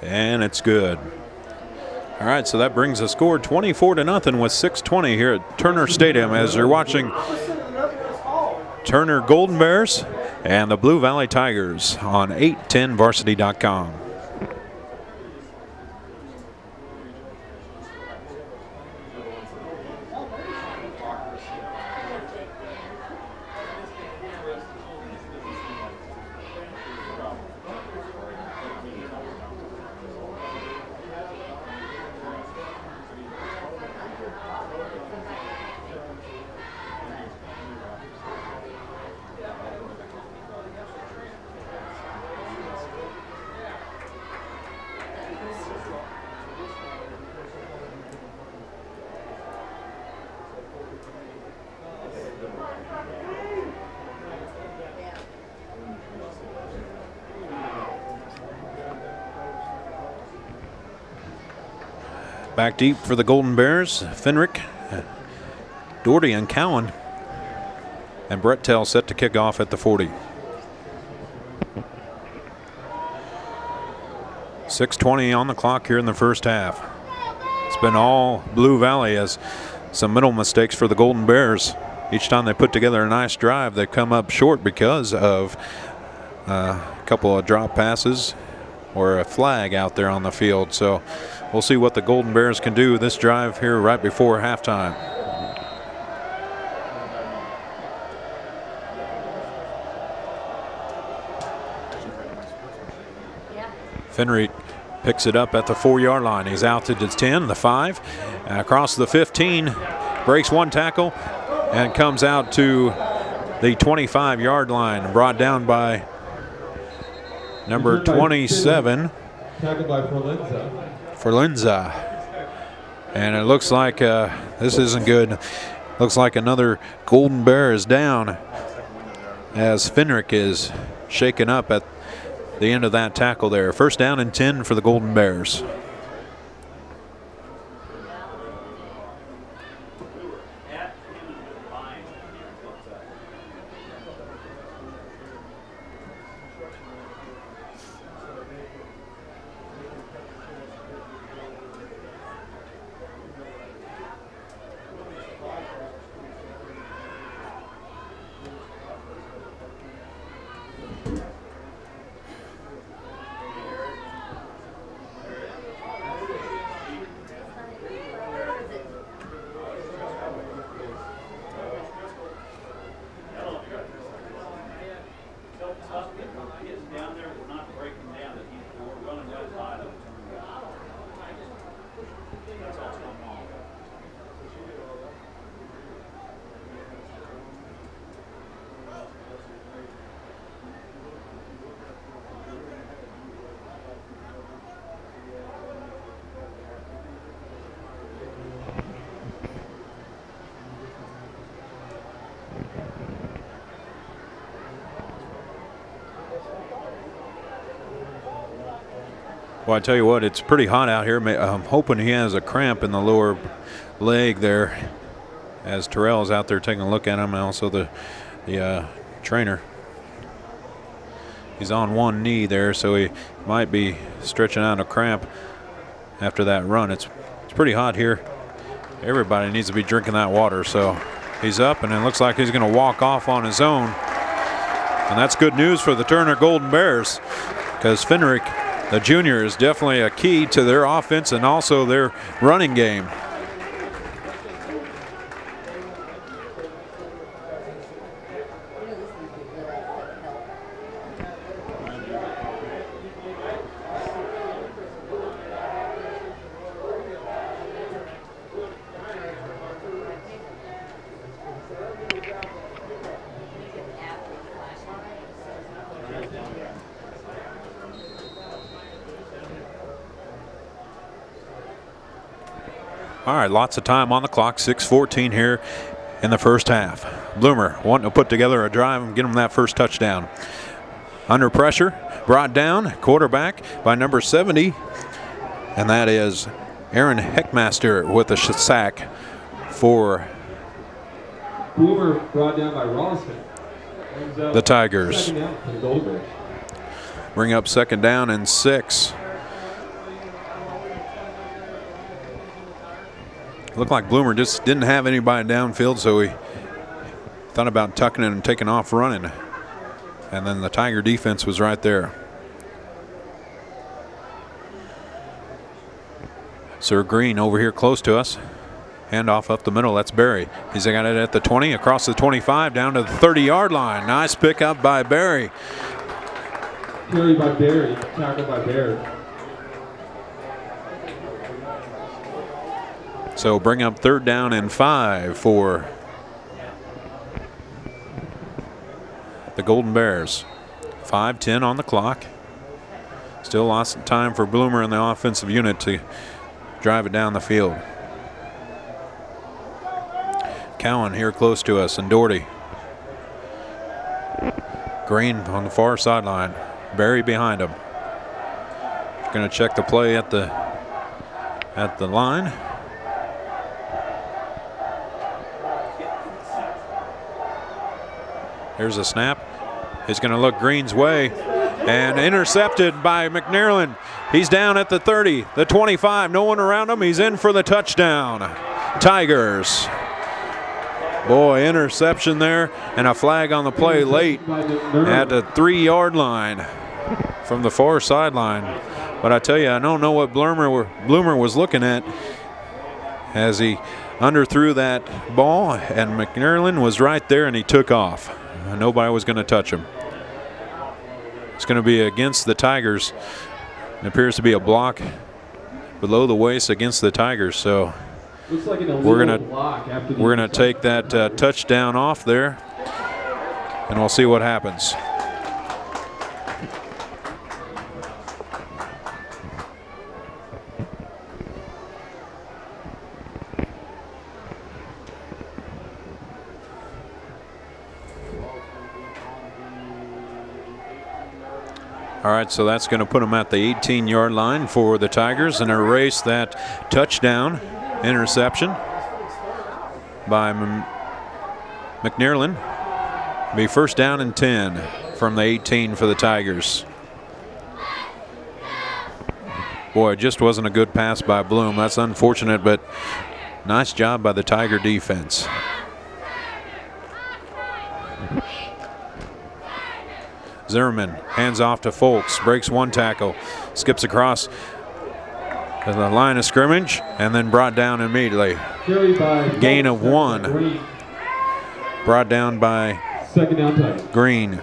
and it's good. All right, so that brings the score 24-0 with 6:20 here at Turner Stadium as you're watching Turner Golden Bears and the Blue Valley Tigers on 810varsity.com. Back deep for the Golden Bears. Fenrick, Doherty, and Cowan. And Brett Tell set to kick off at the 40. 6:20 on the clock here in the first half. It's been all Blue Valley as some middle mistakes for the Golden Bears. Each time they put together a nice drive, they come up short because of a couple of drop passes or a flag out there on the field. So we'll see what the Golden Bears can do this drive here right before halftime. Fenrick picks it up at the 4-yard line. He's out to the 10, the 5, across the 15, breaks one tackle, and comes out to the 25-yard line, brought down by number 27. Tackled by Forlenza. And it looks like this isn't good. Looks like another Golden Bear is down as Fenrick is shaken up at the end of that tackle there. First down and 10 for the Golden Bears. Well, I tell you what, it's pretty hot out here. I'm hoping he has a cramp in the lower leg there as Terrell's out there taking a look at him, and also the trainer. He's on one knee there, so he might be stretching out a cramp after that run. It's pretty hot here. Everybody needs to be drinking that water, so he's up, and it looks like he's going to walk off on his own. And that's good news for the Turner Golden Bears, because Fenrick, the junior, is definitely a key to their offense and also their running game. All right, lots of time on the clock, 6:14 here in the first half. Bloomer wanting to put together a drive and get him that first touchdown. Under pressure, brought down, quarterback by number 70, and that is Aaron Heckmaster with a sack for Bloomer, brought down by Ralston. the Tigers. Second down for the Golden Bears. Bring up second down and 6. Looked like Bloomer just didn't have anybody downfield, so he thought about tucking it and taking off running. And then the Tiger defense was right there. Sir Green over here close to us. Handoff up the middle, that's Barry. He's got it at the 20, across the 25, down to the 30-yard line. Nice pickup by Barry. Carried by Barry, tackled by Barry. So bring up third down and 5 for the Golden Bears. 5:10 on the clock. Still lots of time for Bloomer and the offensive unit to drive it down the field. Cowan here close to us, and Doherty. Green on the far sideline. Barry behind him. Going to check the play at at the line. Here's a snap. He's going to look Green's way and intercepted by McNearland. He's down at the 30, the 25. No one around him. He's in for the touchdown. Tigers. Boy, interception there and a flag on the play late at the 3-yard line from the far sideline. But I tell you, I don't know what Bloomer was looking at as he underthrew that ball, and McNearland was right there and he took off. Nobody was going to touch him. It's going to be against the Tigers. It appears to be a block below the waist against the Tigers. So looks like we're gonna take that touchdown off there, and we'll see what happens. All right, so that's going to put them at the 18-yard line for the Tigers and erase that touchdown interception by McNearland. Be first down and 10 from the 18 for the Tigers. Boy, it just wasn't a good pass by Bloom. That's unfortunate, but nice job by the Tiger defense. Zimmerman hands off to Folks, breaks one tackle, skips across to the line of scrimmage, and then brought down immediately. Gain of 1. Brought down by second down Tigers. Green.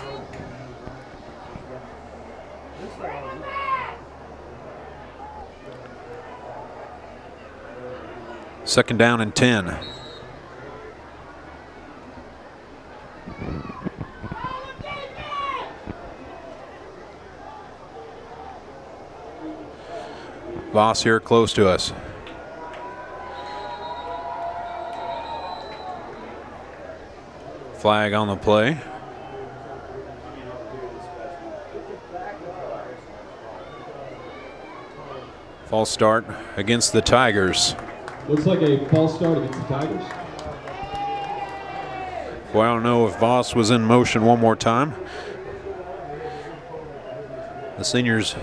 Second down and 10. Voss here close to us. Flag on the play. False start against the Tigers. Looks like a false start against the Tigers. Well, I don't know if Voss was in motion one more time. The seniors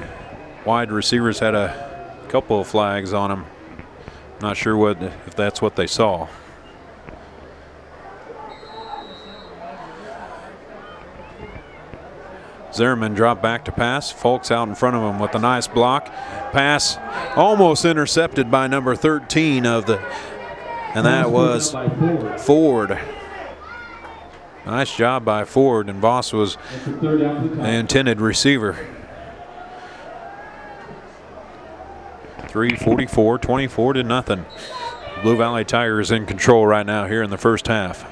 wide receivers had a couple of flags on him. Not sure if that's what they saw. Zimmerman dropped back to pass. Folks out in front of him with a nice block. Pass almost intercepted by number 13 of the, and that was Ford. Nice job by Ford, and Voss was the intended receiver. 3:44, 24-0. Blue Valley Tigers in control right now here in the first half.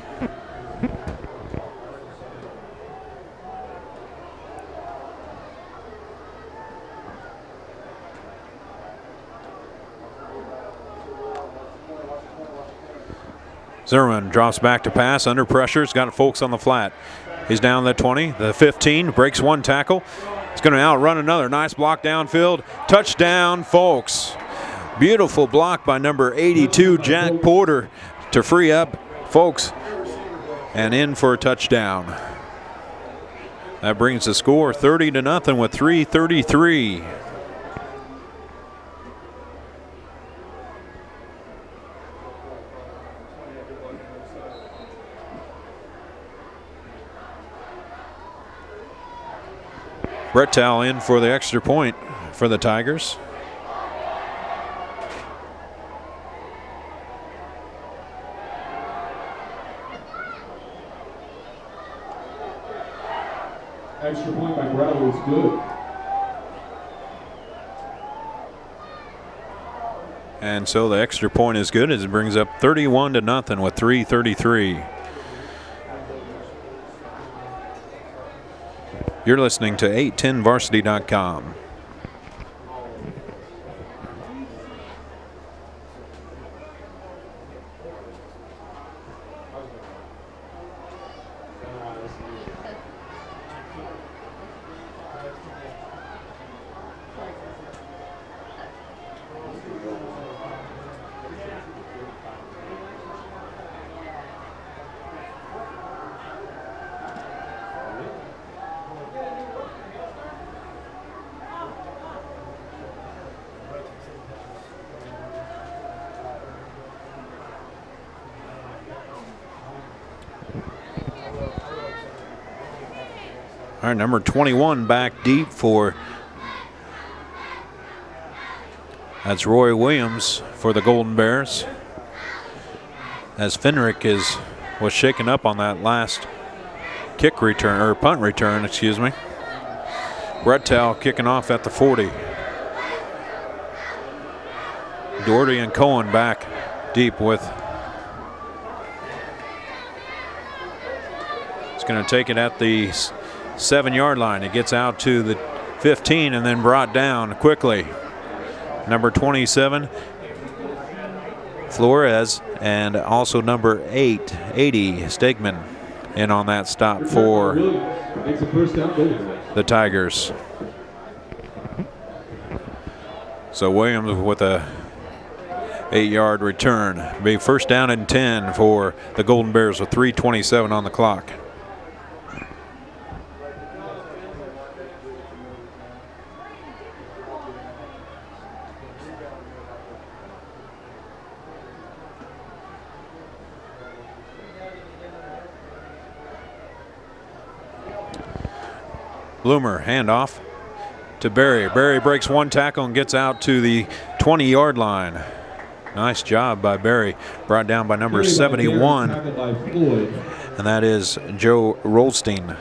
Zimmerman drops back to pass, under pressure. He's got Folks on the flat. He's down the 20, the 15, breaks one tackle. He's going to outrun another. Nice block downfield. Touchdown, Folks. Beautiful block by number 82, Jack Porter, to free up Folks and in for a touchdown. That brings the score 30-0 with 3:33. Brettal in for the extra point for the Tigers. Extra point by Brettal is good. And so the extra point is good as it brings up 31-0 with 3:33. You're listening to 810varsity.com. All right, number 21 back deep for, that's Roy Williams for the Golden Bears. As Fenrick was shaken up on that last kick return, or punt return, excuse me. Brettel kicking off at the 40. Doherty and Cohen back deep with. It's going to take it at the 7-yard line. It gets out to the 15 and then brought down quickly. Number 27, Flores, and also number 80, Stegman, in on that stop for the Tigers. So Williams with a 8-yard return. Be first down and 10 for the Golden Bears with 3:27 on the clock. Bloomer handoff to Berry. Berry breaks one tackle and gets out to the 20-yard line. Nice job by Berry. Brought down by number 71, and that is Joe Rolstein.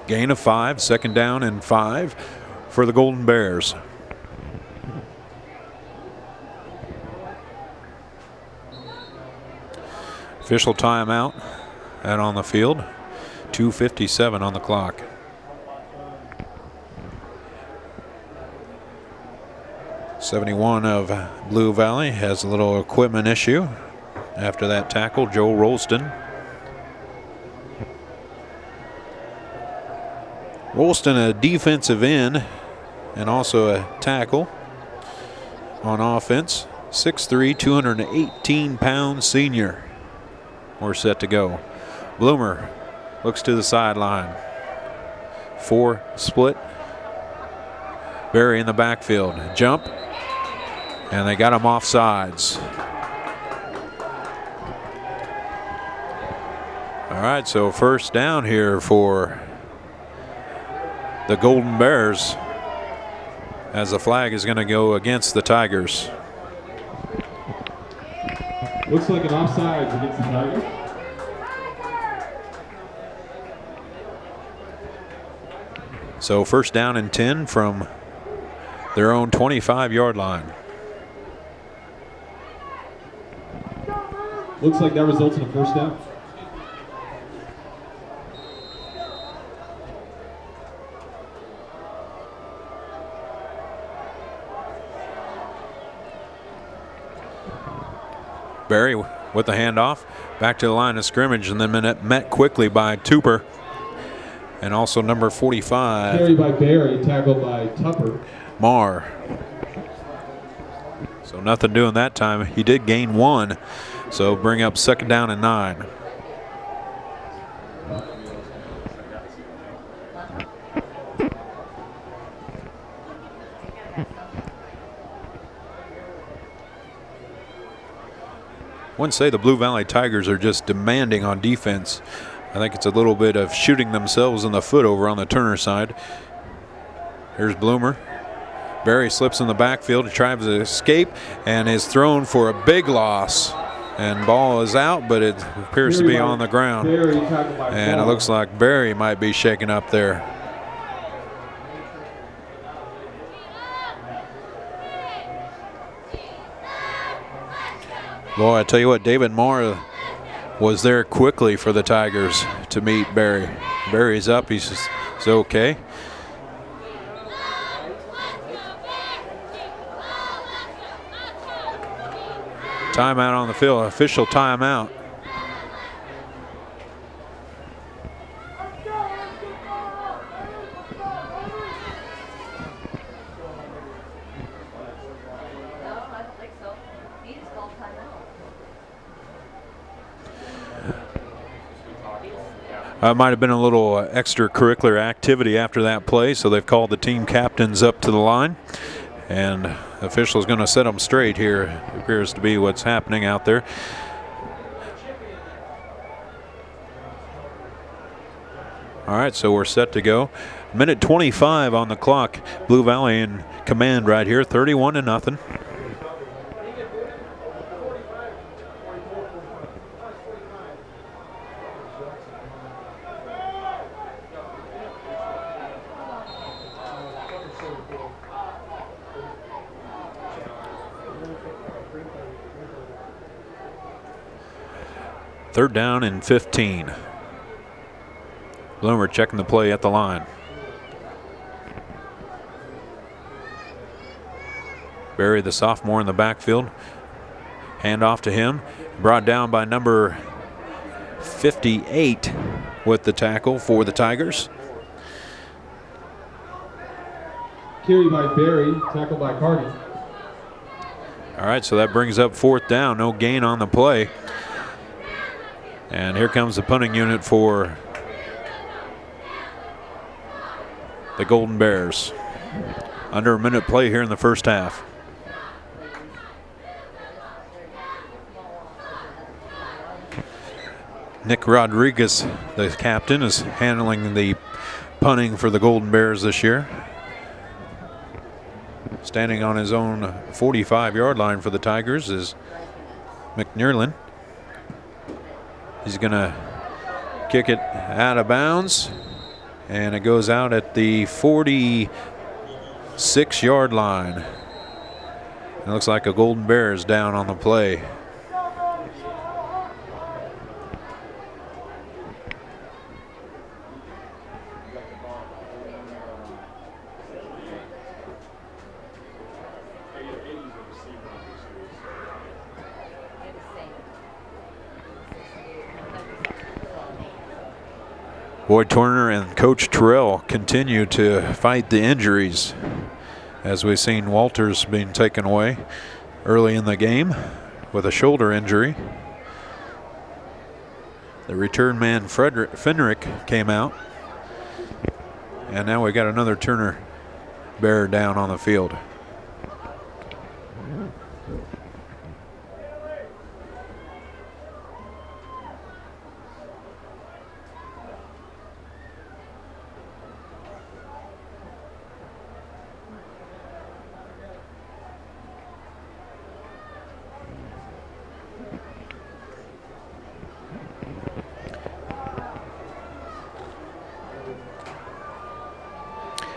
Gain of 5, second down and 5 for the Golden Bears. Official timeout out on the field. 2:57 on the clock. '71 of Blue Valley has a little equipment issue after that tackle. Joe Rolston. Rolston, a defensive end and also a tackle on offense. 6'3", 218-pound senior. We're set to go. Bloomer looks to the sideline. 4 split. Berry in the backfield. Jump. And they got him off sides. All right, so first down here for the Golden Bears, as the flag is going to go against the Tigers. Looks like an offsides against the Tigers. So first down and 10 from their own 25-yard line. Looks like that results in a first down. Berry with the handoff back to the line of scrimmage, and then met quickly by Tupper and also number 45. Carried by Berry, tackled by Tupper. Marr. So nothing doing that time. He did gain 1, so bring up second down and 9. I wouldn't say the Blue Valley Tigers are just demanding on defense. I think it's a little bit of shooting themselves in the foot over on the Turner side. Here's Bloomer. Berry slips in the backfield, tries to escape, and is thrown for a big loss. And ball is out, but it appears to be on the ground. And it looks like Berry might be shaken up there. Boy, I tell you what, David Marr was there quickly for the Tigers to meet Berry. Berry's up, he's okay. Timeout on the field, official timeout. Might have been a little extracurricular activity after that play, so they've called the team captains up to the line. And the official is going to set them straight here. It appears to be what's happening out there. All right, so we're set to go. Minute 25 on the clock. Blue Valley in command right here, 31-0. Third down and 15. Bloomer checking the play at the line. Barry, the sophomore, in the backfield. Hand off to him. Brought down by number 58 with the tackle for the Tigers. Carry by Barry, tackled by Carney. All right, so that brings up fourth down. No gain on the play. And here comes the punting unit for the Golden Bears. Under a minute play here in the first half. Nick Rodriguez, the captain, is handling the punting for the Golden Bears this year. Standing on his own 45-yard line for the Tigers is McNearlin. He's going to kick it out of bounds, and it goes out at the 46-yard line. It looks like a Golden Bears down on the play. Boyd Turner and Coach Terrell continue to fight the injuries, as we've seen Walters being taken away early in the game with a shoulder injury. The return man Fenrick came out, and now we got another Turner Bear down on the field.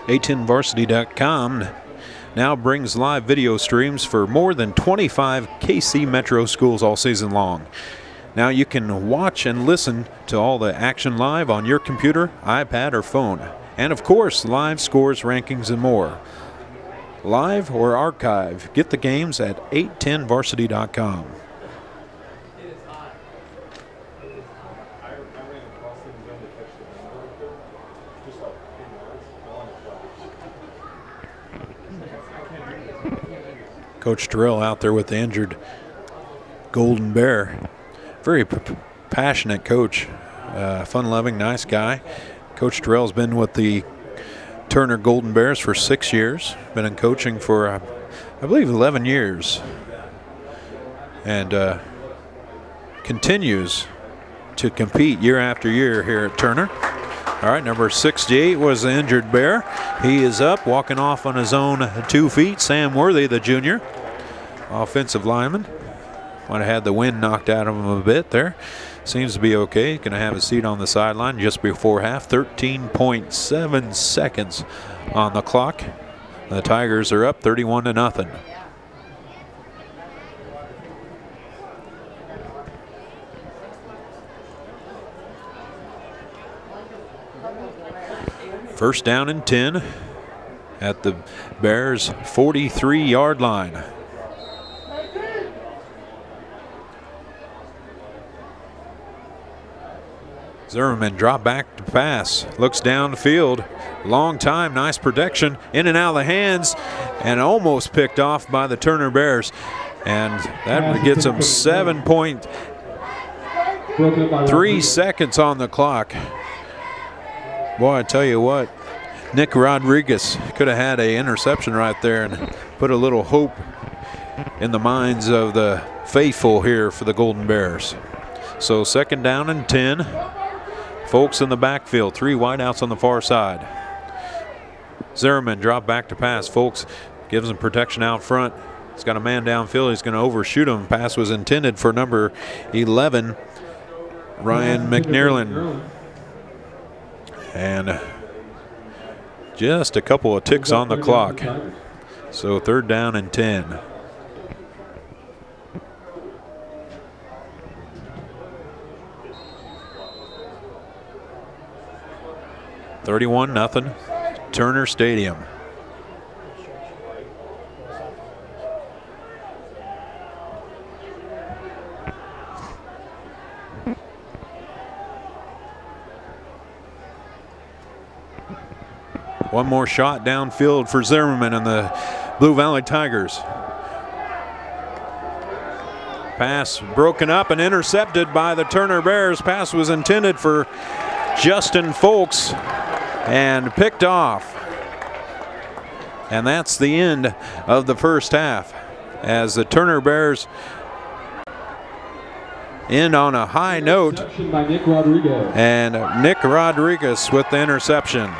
A10varsity.com now brings live video streams for more than 25 KC Metro schools all season long. Now you can watch and listen to all the action live on your computer, iPad, or phone. And of course, live scores, rankings, and more. Live or archive, get the games at 810varsity.com. Coach Terrell out there with the injured Golden Bear. Very passionate coach, fun-loving, nice guy. Coach Terrell's been with the Turner Golden Bears for 6 years. Been in coaching for, I believe, 11 years. And continues to compete year after year here at Turner. All right, number 68 was the injured Bear. He is up, walking off on his own 2 feet. Sam Worthy, the junior, offensive lineman. Might have had the wind knocked out of him a bit there. Seems to be okay. Going to have a seat on the sideline just before half. 13.7 seconds on the clock. The Tigers are up 31-0. First down and 10 at the Bears' 43-yard line. Zimmerman drop back to pass, looks downfield, long time, nice protection, in and out of the hands, and almost picked off by the Turner Bears. And that gets them 7.3 seconds on the clock. Boy, I tell you what, Nick Rodriguez could have had an interception right there and put a little hope in the minds of the faithful here for the Golden Bears. So second down and 10. Folks in the backfield, 3 wideouts on the far side. Zimmerman drop back to pass. Folks gives him protection out front. He's got a man downfield. He's going to overshoot him. Pass was intended for number 11, Ryan McNearland. And just a couple of ticks on the clock. So 3rd down and 10. (31-0) Turner Stadium. One more shot downfield for Zimmerman and the Blue Valley Tigers. Pass broken up and intercepted by the Turner Bears. Pass was intended for Justin Folks and picked off. And that's the end of the first half as the Turner Bears end on a high note. By Nick Rodriguez. And Nick Rodriguez with the interception.